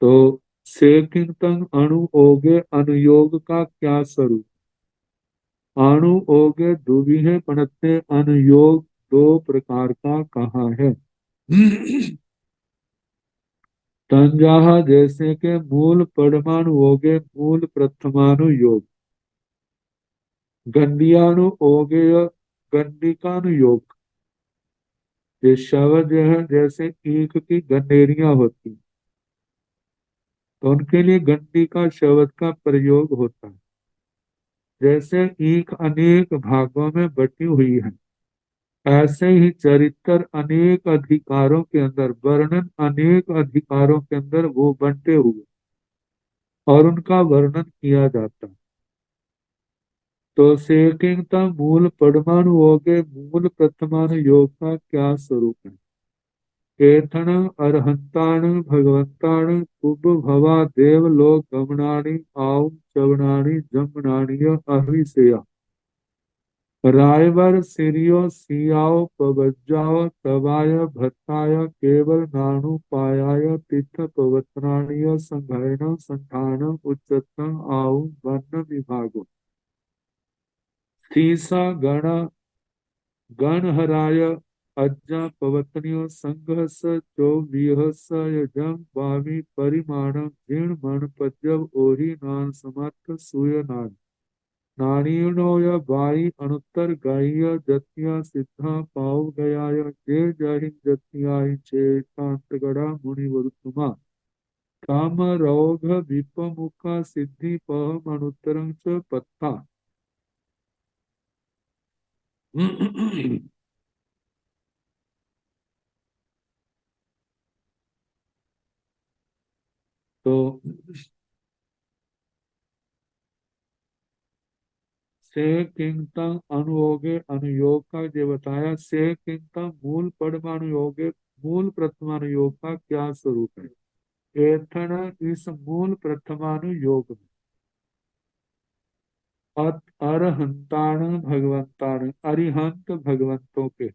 तो से किंतन अणु ओगे अनुयोग का क्या स्वरूप। अणु ओगे दुविहे पनते अनुयोग दो प्रकार का कहा है। तंजाहा जैसे के मूल परमाणु ओगे मूल प्रथमानु योग। गंडियानु ओगे गंडिकानु योग। ये शब्द जो है जैसे ईख की गंडेरियां होती, तो उनके लिए गंडी का शब्द का प्रयोग होता है। जैसे ईख अनेक भागों में बटी हुई है, ऐसे ही चरित्र अनेक अधिकारों के अंदर, वर्णन अनेक अधिकारों के अंदर वो बंटे हुए और उनका वर्णन किया जाता है। तो सेकिंगता मूल परमाणु हो गए मूल प्रथमानु योग का क्या स्वरूप है। केथन अरहंताण भगवंताण कुब भवा देव लोक गमनाणी आउ चवनाणी जमनाणीय अहिसेया। रायवर सिरियो सियाओ पवज्जाओ तवाय भत्ताय केवल नाणु पायाय तिथ पवत्राणीय संघरण संठान उच्चतम आउ वर्ण विभागो। सीसा गण गणहराय अज्जा पवत्न्यो संघस चो विहस यजम वामी परिमाणम जीर्ण मन पज्जव ओहि नान समर्थ सूय नान। नारीणो य बाई अनुत्तर गाय जतिया सिद्धा पाव गयाय जे जहि जतियाय चेतांतगड़ा मुनि वरुतुमा। काम रोग विपमुखा सिद्धि पह अनुत्तरं च पत्था। तो से किंगतम अनुयोगे अनुयोग का जो बताया, से किंगतम मूल परमाणु योगे मूल प्रथमानु योग का क्या स्वरूप है। एथन इस मूल प्रथमानु योग में अरहंताण भगवंताण अरिहंत भगवंतों के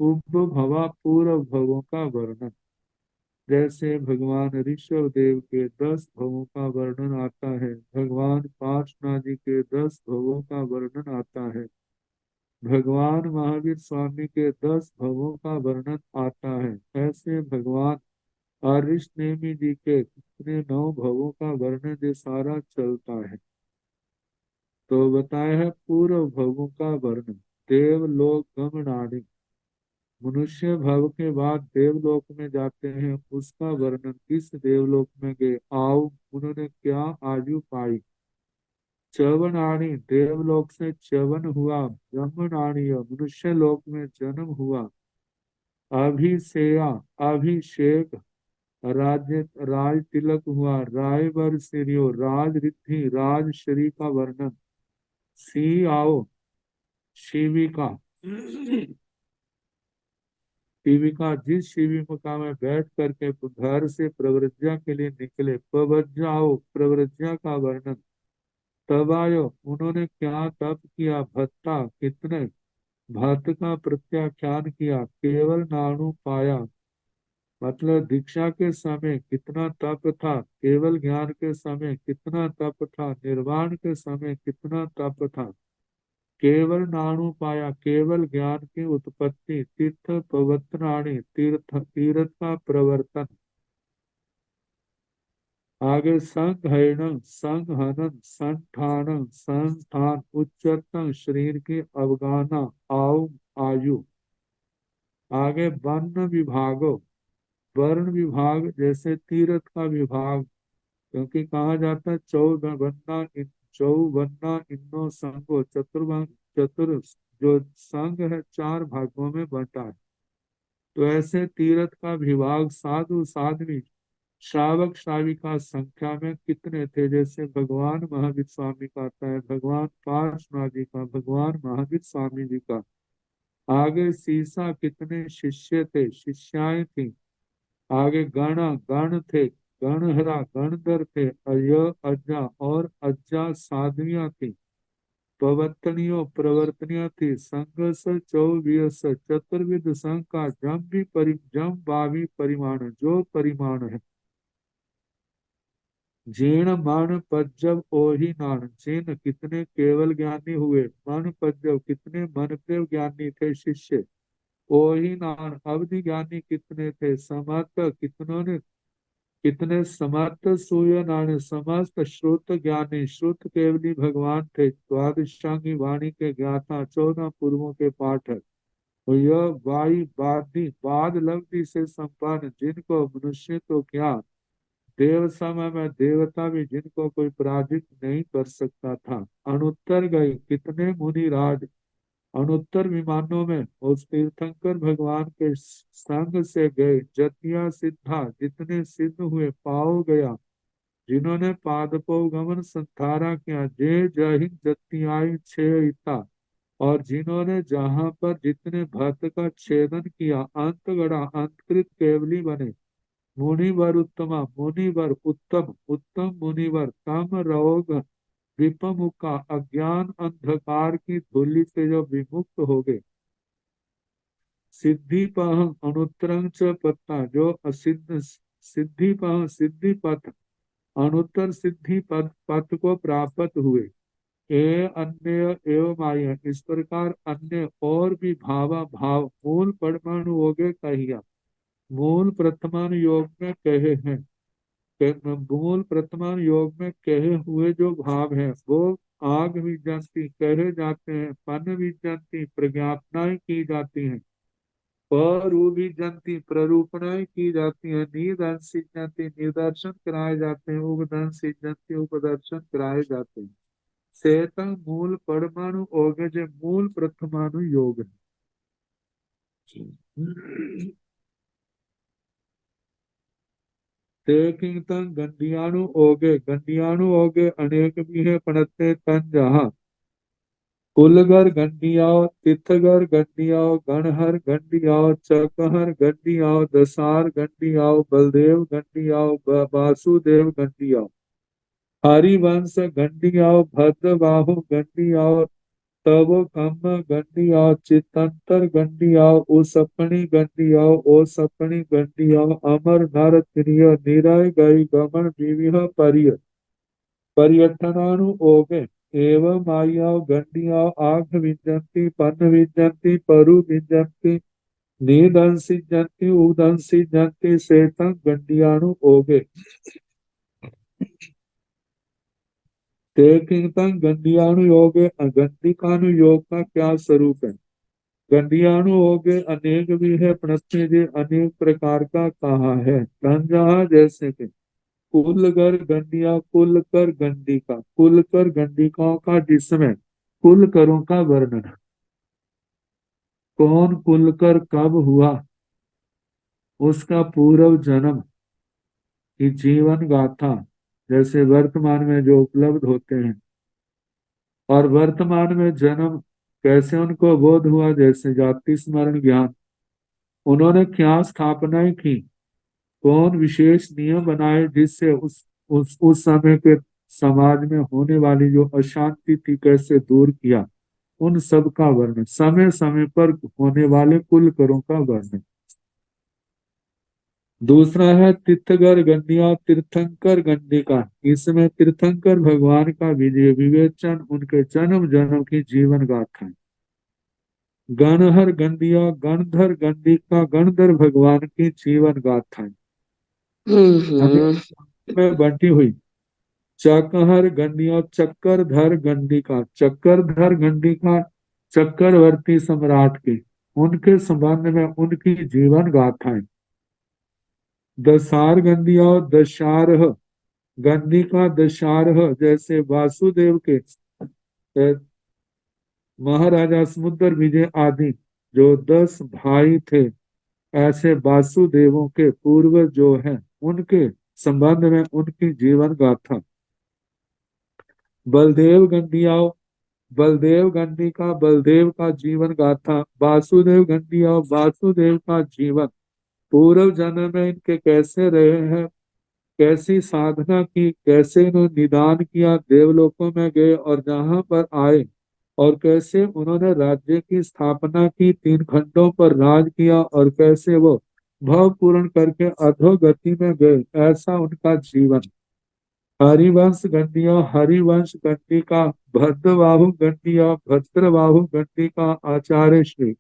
उप भवा पूर्व भवों का वर्णन। जैसे भगवान ऋषभ देव के 10 भवों का वर्णन आता है, भगवान पार्श्वनाथ जी के 10 भवों का वर्णन आता है, भगवान महावीर स्वामी के 10 भवों का वर्णन आता है, ऐसे भगवान अरिष्टनेमि जी के कितने 9 भवों का वर्णन ये सारा चलता है। तो बताया है पूर्व भवों का वर्णन। देवलोक गमनानि, मनुष्य भव के बाद देवलोक में जाते हैं, उसका वर्णन। किस देवलोक में गए, आओ उन्होंने क्या आयु पाई। च्यवनाणी देवलोक से च्यवन हुआ, ब्रह्मणाणी मनुष्य लोक में जन्म हुआ। अभिषेया अभिषेक राज्य राज तिलक हुआ, रायवर सिरियो राज रिद्धि राजश्री का वर्णन। सी आओ शिविका शिविका जिस शिविका में बैठ करके घर से प्रव्रज्ञा के लिए निकले, प्रव्रज्ञाओ प्रव्रज्ञा का वर्णन। तब आयो उन्होंने क्या तप किया, भत्ता कितने भक्त का प्रत्याख्यान किया, केवल नाणु पाया मतलब दीक्षा के समय कितना तप था, केवल ज्ञान के समय कितना तप था, निर्वाण के समय कितना तप था। केवल नाणु पाया केवल ज्ञान की उत्पत्ति, तीर्थ पवित्राणी तीर्थ तीर्थ का प्रवर्तन। आगे संघहरण संघहनन संठान संस्थान उच्चतम शरीर की अवगाना आयु आयु। आगे वर्ण विभागो वर्ण विभाग जैसे तीर्थ का विभाग, क्योंकि कहा जाता है चौवन्ना इन्नो संघो चतुर्भंग चतुर जो संघ है 4 भागों में बंटा है। तो ऐसे तीर्थ का विभाग साधु साध्वी श्रावक श्राविका संख्या में कितने थे, जैसे भगवान महावीर स्वामी का आता है, भगवान पार्श्वनाथ जी का, भगवान महावीर स्वामी जी का। आगे सीसा कितने शिष्य थे, शिष्याएं थी। आगे गण गण थे, गणहरा गणधर थे, अय अज्जा और अज्जा साध्वियां थी। प्रवर्तनियों प्रवर्तनियां थी। संघ चौबीस चतुर्विध संघ का जम बावी परिमाण जो परिमाण है। जीर्ण मन पज्जव ओहि नान, जीर्ण कितने केवल ज्ञानी हुए, मन पज्जव कितने मन के ज्ञानी थे शिष्य, ओहि नान अवधि ज्ञानी कितने थे, समर्थ कितनों ने कितने समर्थ सूय नान समस्त श्रुत ज्ञानी, श्रुत केवली भगवान थे, द्वादशांगी वाणी के ज्ञाता, 14 पूर्वों के पाठक, और यह वाई वादी बाद लब्धि से संपन्न, जिनको मनुष्य तो क्या देव समय में देवता भी जिनको कोई पराजित नहीं कर सकता था। अनुत्तर गए कितने मुनि राज, अनुत्तर विमानों में उस तीर्थंकर भगवान के संग से गए, जतिया सिद्धा जितने सिद्ध हुए पाओ गया, जिन्होंने पादपो गमन संधारा किया, जे जहिन जतियाई छे इता, और जिन्होंने जहां पर जितने भक्त का छेदन किया, अंत गढ़ा अंतकृत केवली बने, मुनिवर उत्तमा मुनिवर उत्तम उत्तम मुनिवर, तम रोग विपमुखा अज्ञान अंधकार की धूलि से जो विमुक्त हो गए, सिद्धि पह अनुत्तरंग च पत्ता जो असिद्ध, सिद्धि पह सिद्धि पथ अनुत्तर सिद्धि पद पथ को प्राप्त हुए, ए अन्य एवं आय, इस प्रकार अन्य और भी भावा भाव मूल परमाणु हो गए कहिया, मूल प्रथमान योग में कहे हैं, मूल प्रथमान योग में कहे हुए जो भाव है वो आग विजंती कहे जाते हैं, पन विजंती प्रज्ञापनाएं की जाती हैं, परूपजंती प्ररूपणाएं की जाती हैं, निदर्शिजंती निदर्शन कराए जाते हैं, उपदर्शिजंती उपदर्शन कराए जाते हैं। सेतंग मूल परमाणु ओगे जो मूल प्रथमाणु योग है। ते कीर्तन गंडियाणु ओगे अनेक भी है पढ़ते तन जहा, कुलगर गंडियाओ तिथगर गंडियाओ गणहर गंडियाओ चकहर गंडियाओ दसार गंडियाओ बलदेव गंडियाओ वासुदेव गंडियाओ, हरिवंश गंडियाओ भद्रबाहु गंडियाओ, तब कम गंडियाओ चितंतर गंडियाओ उसपनी गंडियाओ ओ सपनी गंडियाओ, अमर नर प्रिय निरय गई गमन विविह परिय, पर्यटनानु ओगे एवं मायाओ गंडियाओ आंख विजंती पन्न विजंती परु विजंती नीदंसी जंती उदंसी जंती सेतं गंडियाणु ओगे, ते कीर्तन गंडियाणु योगे, गंडिकानु योग का क्या स्वरूप है, गंडियाणु होगे अनेक भी है प्रश्न जे अनेक प्रकार का कहा है, तंजहा जैसे कि कुलकर गंडिया कुलकर गंडिका, कुलकर गंडिकाओं का जिसमें कुलकरों का वर्णन, कौन कुलकर कब हुआ, उसका पूर्व जन्म की जीवन गाथा, जैसे वर्तमान में जो उपलब्ध होते हैं, और वर्तमान में जन्म कैसे उनको बोध हुआ, जैसे जाति स्मरण ज्ञान, उन्होंने क्या स्थापनाएं की, कौन विशेष नियम बनाए जिससे उस समय के समाज में होने वाली जो अशांति थी कैसे दूर किया, उन सब का वर्णन, समय समय पर होने वाले कुल करों का वर्णन। दूसरा है तीर्थगर गंडिया तीर्थंकर गंडिका, इसमें तीर्थंकर भगवान का विजय विवेचन, उनके जन्म जन्म की जीवन गाथा। गणहर गंडिया गणधर गंडिका, गणधर भगवान की जीवन गाथा अभी हम्म में बंटी हुई। चकहर गंडिया चक्करधर गंडिका, चक्करधर गंडिका चक्रवर्ती सम्राट की, उनके संबंध में उनकी जीवन गाथाएं। दशार गंडिया दशारह गंडिका दशारह, जैसे वासुदेव के महाराजा समुद्र विजय आदि जो 10 भाई थे, ऐसे वासुदेवों के पूर्वज जो हैं उनके संबंध में उनकी जीवन गाथा। बलदेव गंडियाओ बलदेव गंडी का बलदेव का जीवन गाथा, वासुदेव गंडिया वासुदेव का जीवन, पूर्व जन्म में इनके कैसे रहे हैं, कैसी साधना की, कैसे इन्होंने निदान किया, देवलोकों में गए और जहां पर आए, और कैसे उन्होंने राज्य की स्थापना की, 3 खंडों पर राज किया, और कैसे वो भव पूर्ण करके अधोगति में गए, ऐसा उनका जीवन। हरिवंश गंडिया हरिवंश गंडिका, भद्रबाहु गंडिया भद्रबाहु गंडिका, आचार्य श्री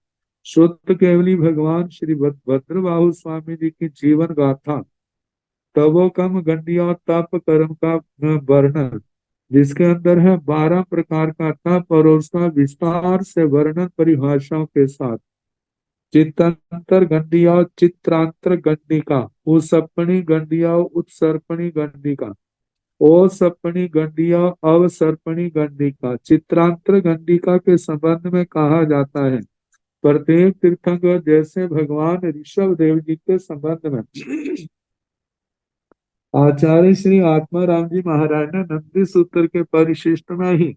शुद्ध केवली भगवान श्री भद्रबाहु स्वामी जी की जीवन गाथा, तवोकम गंडिया तप कर्म का वर्णन, जिसके अंदर है 12 प्रकार का तप और उसका विस्तार से वर्णन परिभाषाओं के साथ। चित्तांतर गंडिया चित्रांतर गंडिका, उसपणी गंडिया उत्सर्पणी गंडिका, ओ सपनी गंडिया अवसर्पणी गंडिका। चित्रांतर गंडिका के संबंध में कहा जाता है, प्रत्येक तीर्थंकर जैसे भगवान ऋषभ देव जी के संबंध में आचार्य श्री आत्माराम जी महाराज ने नंदी सूत्र के परिशिष्ट में ही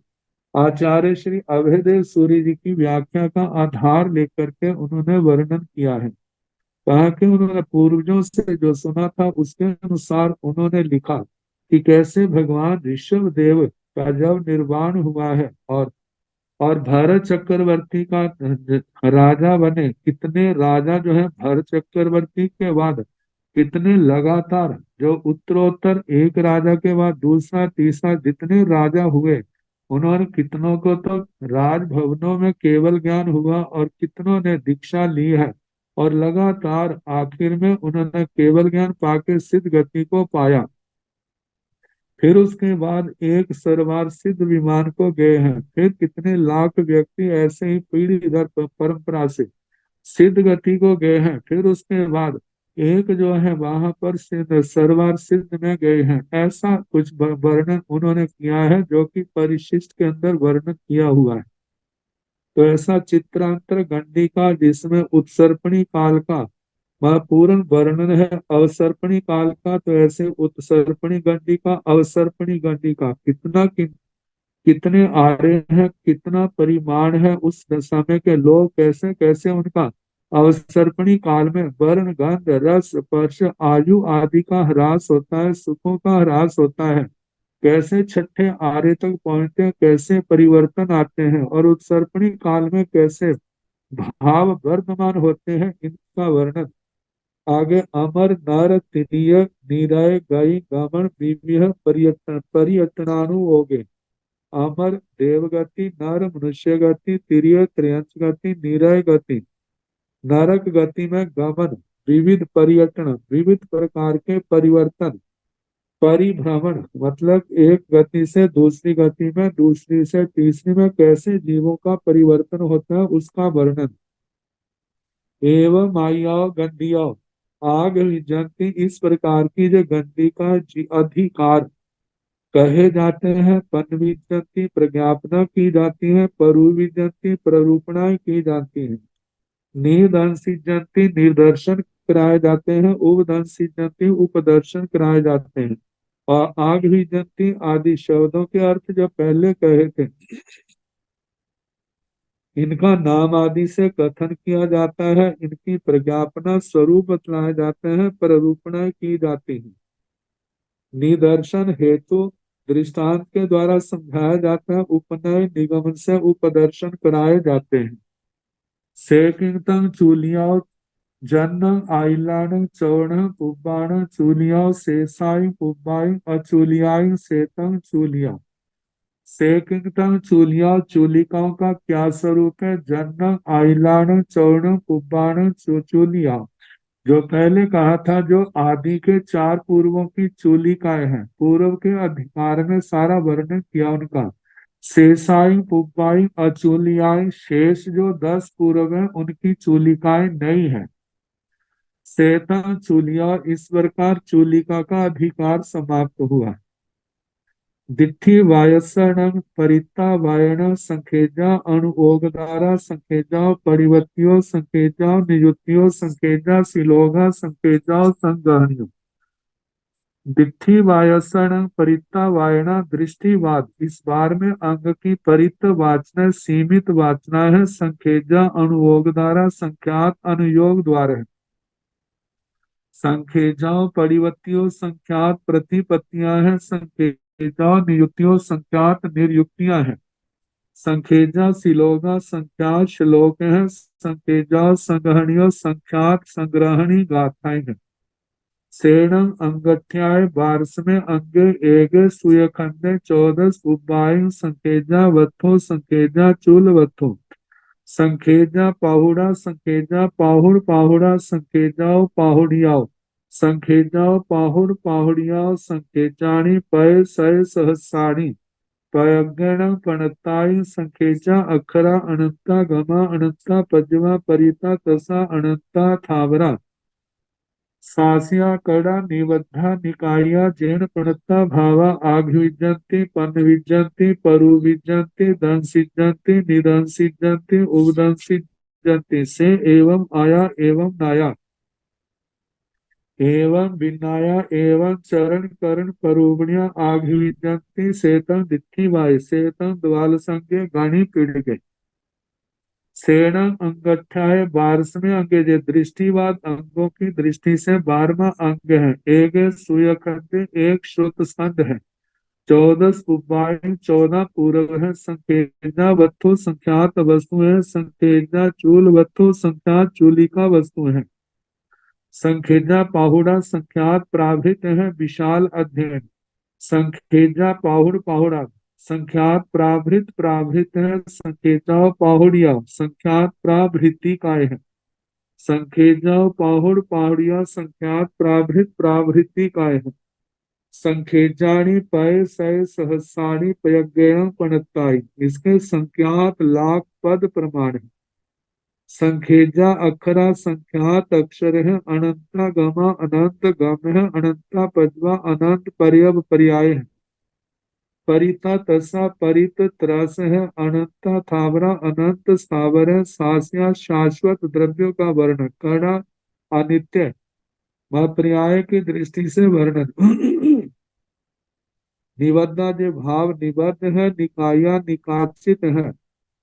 आचार्य श्री अभयदेव सूर्य जी की व्याख्या का आधार लेकर के उन्होंने वर्णन किया है। कहा कि उन्होंने पूर्वजों से जो सुना था उसके अनुसार उन्होंने लिखा कि कैसे भगवान ऋषभ देव का जब निर्वाण हुआ है और भरत चक्रवर्ती का राजा बने, कितने राजा जो है भरत चक्रवर्ती के बाद कितने लगातार जो उत्तरोत्तर एक राजा के बाद दूसरा तीसरा जितने राजा हुए, उन्होंने कितनों को तो राजभवनों में केवल ज्ञान हुआ और कितनों ने दीक्षा ली है और लगातार आखिर में उन्होंने केवल ज्ञान पाके सिद्ध गति को पाया। फिर उसके बाद एक सरवार सिद्ध विमान को गए हैं, फिर कितने लाख व्यक्ति ऐसे ही पीढ़ी दर परंपरा से सिद्ध गति को गए हैं। फिर उसके बाद एक जो है वहां पर सिद्ध सरवार सिद्ध में गए हैं। ऐसा कुछ वर्णन उन्होंने किया है जो कि परिशिष्ट के अंदर वर्णन किया हुआ है। तो ऐसा चित्रांतर गंडिका जिसमें उत्सर्पणी काल का वह पूर्ण वर्णन है, अवसर्पणी काल का तो ऐसे उत्सर्पणी गंडिका अवसर्पणी गंडिका, कितने आर्य हैं, कितना परिमाण है, उस समय के लोग कैसे कैसे उनका अवसर्पणी काल में वर्ण गंध रस स्पर्श आयु आदि का ह्रास होता है, सुखों का ह्रास होता है, कैसे छठे आर्य तक पहुंचते हैं, कैसे परिवर्तन आते हैं और उत्सर्पणी काल में कैसे भाव वर्धमान होते हैं, इनका वर्णन आगे अमर नर तिरिय नीरय गई गमन विविह पर्यटनानुयोगे। अमर देवगति नर मनुष्य गति तिरिय त्रयंच गति नीरय गति, नरक गति में गमन विविध पर्यटन विविध प्रकार के परिवर्तन, परिभ्रमण मतलब एक गति से दूसरी गति में दूसरी से तीसरी में कैसे जीवों का परिवर्तन होता है उसका वर्णन। एवं माया गंडिया आग विजंती, इस प्रकार की जो गंडी का अधिकार कहे जाते हैं। पन विजंती प्रज्ञापना की जाती है, परु विजंती प्ररूपणाएं की जाती है, निदंसी जंती निर्दर्शन कराए जाते हैं, उपदंसी जंती उपदर्शन कराए जाते हैं। और आग विजंती आदि शब्दों के अर्थ जो पहले कहे थे इनका नाम आदि से कथन किया जाता है, इनकी प्रज्ञापना स्वरूप बतलाए जाते हैं, प्ररूपणाएं की जाती हैं, निदर्शन हेतु दृष्टांत के द्वारा समझाया जाता है, उपनय निगमन से उपदर्शन कराए जाते हैं। सेकिंतंग चूलिया जन्न आइलाण चौण पुब्बाण चूलिया शेषाई पुब्बाई अचूलियाई सेतंग चूलिया। सेकिंगटन चूलिया चूलिकाओं का क्या स्वरूप है। जन्म आइलाण चौर्ण पुब्बाण चूलिया, जो पहले कहा था जो आदि के चार पूर्वों की चूलिकाएं हैं, पूर्व के अधिकार में सारा वर्णन किया उनका। शेषाई पुब्बाई अचूलियाई, शेष जो 10 पूर्व है उनकी चूलिकाएं नहीं है। सेता चूलिया, इस प्रकार चूलिका का अधिकार समाप्त हुआ। दिट्ठी वायसरण परिता वायण संखेजा अणुओगदारा संखेजा परिवर्तियों संखेजा नियुक्तियों संखेजा सिलोगा संखेजा संगहनियों। दिट्ठी वायसण परिता वायना दृष्टिवाद, इस बार में अंग की परित वाचना सीमित वाचना है। संखेजा अणुओगदारा संख्यात अनुयोग द्वारा है। संखेजाओं परिवर्तियों संख्यात प्रतिपत्तियां हैं। संखेजा नियुक्तियों संख्यात निर्युक्तियां हैं। संखेजा सिलोगा संख्यात श्लोक है। संखेजा संग्रहणियों संख्यात संग्रहणी गाथाएं हैं। सेनम अंगथ्याय बारसमें अंगे एगे सुयखंडे चौदस उबायु संकेजा वत्थो संकेजा चूल वत्थो संखेजा पाहुड़ा संखेजा पाहुड़ पाहुड़ा संखेजाओ पाहुड़ियाओ संखेजाओ पाहुड़ पाहुड़ियाओ संखेजाणी पय सय सहसाणी पयगण पणताई संखेजा अखरा अनंता गमा अनंता पद्मा परिता तसा अनंता थावरा सास्या कड़ा निबद्धा निकाया जैन प्रणता भावा आघ्युज्यन्ति पन्नविज्यन्ति परुविज्यन्ति दंसिज्यन्ति निदंसिज्यन्ति उदंसिज्यन्ति से एवं आया एवं नाया एवं विनाया एवं चरण करण परूपणिया आघ्युज्यन्ति सेतं दिट्ठी वाय सेतं द्वाल संज्ञे गणि पीड़िके सेनम अंगठाय 12वें अंग जो दृष्टिवाद अंगों की दृष्टि से 12वां अंग है। एक सूर्यखंड एक श्रुत स्कंद है। 14 उपाय 14 पूर्व है। संकेतना वस्तु संख्यात वस्तु है। संकेतना चूल वस्तु संख्यात चूलिका वस्तु है। संखेजा पाहुड़ा संख्यात प्राभित है विशाल अध्ययन। संखेजा पाहुड़ पाहुड़ा संख्यात प्राभृत प्राभृत है। संखेजा पाहुड़िया संख्यात प्राभृति काय है। संखेजा पाहुड़ पहाड़िया संख्यात प्राभृत प्राभृति काय है। संखेजाणी पय सय सहस्राणी पयज्ञ पणताई इसके संख्यात लाख पद प्रमाण है। संखेजा अक्षरा संख्यात अक्षर है। अनंता गमा अनंत गम है। अनंता पद्मा अनंत पर्यव पर्याय है। परिता तसा परित त्रस है। अनंता थावरा अनंत स्थावर है। सास्या शाश्वत द्रव्यों का वर्णन कड़ा अनित्य वह पर्याय की दृष्टि से वर्णन निबद्धा जो भाव निबद्ध है। निकाया निकाचित है।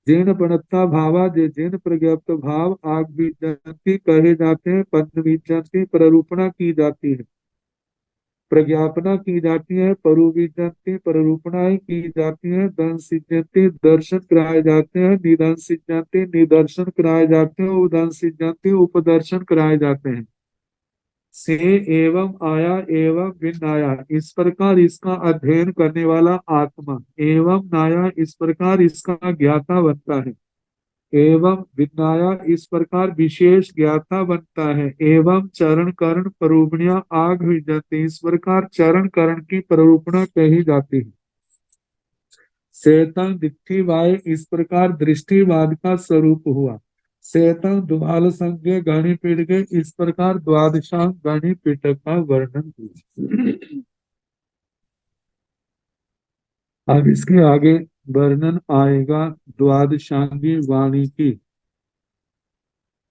जीर्ण प्रणता भावा जो जीर्ण प्रज्ञप्त भाव आग बीजंती कहे जाते हैं। पद्म बीजंती प्ररूपणा की जाती है। प्रज्ञापना की जाती है। परुविजंती प्ररूपणाएं की जाती है। दन सिद्ध्यंती दर्शन कराए जाते हैं। निधन सिद्ध्यंती निदर्शन कराए जाते हैं। उदन सिद्ध्यंती उपदर्शन कराए जाते हैं। से एवं आया एवं विनाया इस प्रकार इसका अध्ययन करने वाला आत्मा एवं नाया इस प्रकार इसका ज्ञाता बनता है। एवं विनाया इस प्रकार विशेष ज्ञाता बनता है। एवं चरण करण प्ररूपणिया आग विजयते इस प्रकार चरण करण की प्ररूपणा कही जाती है। सेतन दिट्ठीवाय इस प्रकार दृष्टिवाद का स्वरूप हुआ। सेतन द्वाल संज्ञ गणि पीठ इस प्रकार द्वादशांग गणि पीठ का वर्णन हुआ। अब इसके आगे वर्णन आएगा द्वादशांगी वाणी की।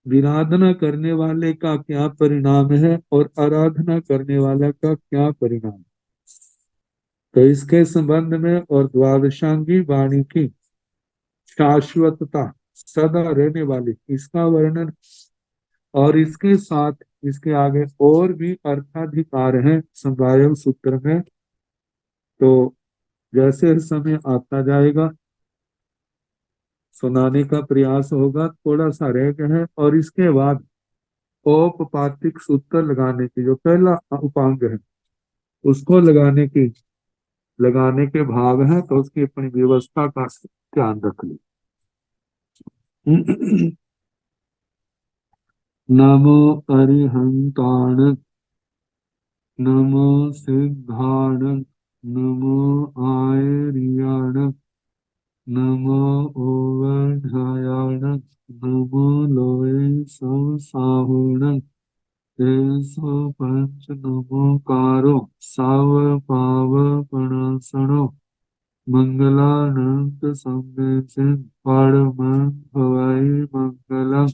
विराधना करने वाले का क्या परिणाम है और आराधना करने वाला का क्या परिणाम। तो इसके संबंध में और द्वादशांगी वाणी की शाश्वतता सदा रहने वाली इसका वर्णन और इसके साथ इसके आगे और भी अर्थाधिकार हैं संवायव सूत्र में। तो जैसे समय आता जाएगा सुनाने का प्रयास होगा। थोड़ा सा रह गया है और इसके बाद औपपातिक सूत्र लगाने की जो पहला उपांग है उसको लगाने के भाग है तो उसकी अपनी व्यवस्था का ध्यान रख ली। नमो अरिहंताण नमो सिद्धाण नमो आयर्याण नमो ओवधायाण नमो लोये साहुण तेसो पंच नमोकारो साव पाव पणसणो मंगलानंत संदेशन परम भवाई मंगलम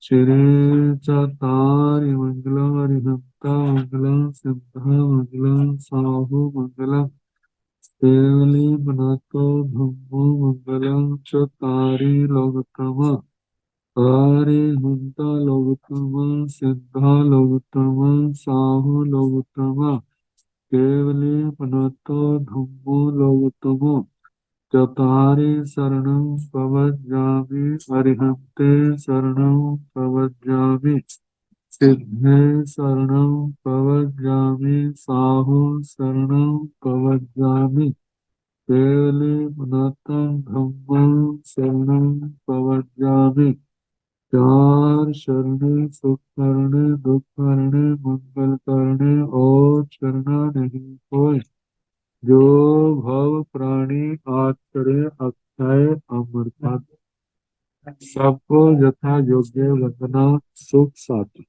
श्री चतारि मंगलम हरिहंता मंगलम सिद्धा मंगलम साहु मंगलम केवली बनातो धम्मो मंगलम चतारि लोकतम हरिहंता लोकतम सिद्धा लोकतम साहु लोकतम केवली बनातो धम्मो लोकतम चतारि शरणं प्रव्रजामि अरिहन्ते शरणं प्रव्रजामि सिद्धे शरणं प्रवज्जामि साहु शरणं प्रवज्जामि केवले पुनातं धम्मं शरणं प्रवज्जामि चार शरणे सुख करने दुख करने मंगल करने और शरणा नहीं कोई जो भव प्राणी आचरे अक्षय अमृता सबको यथा योग्य वंदना सुख साथ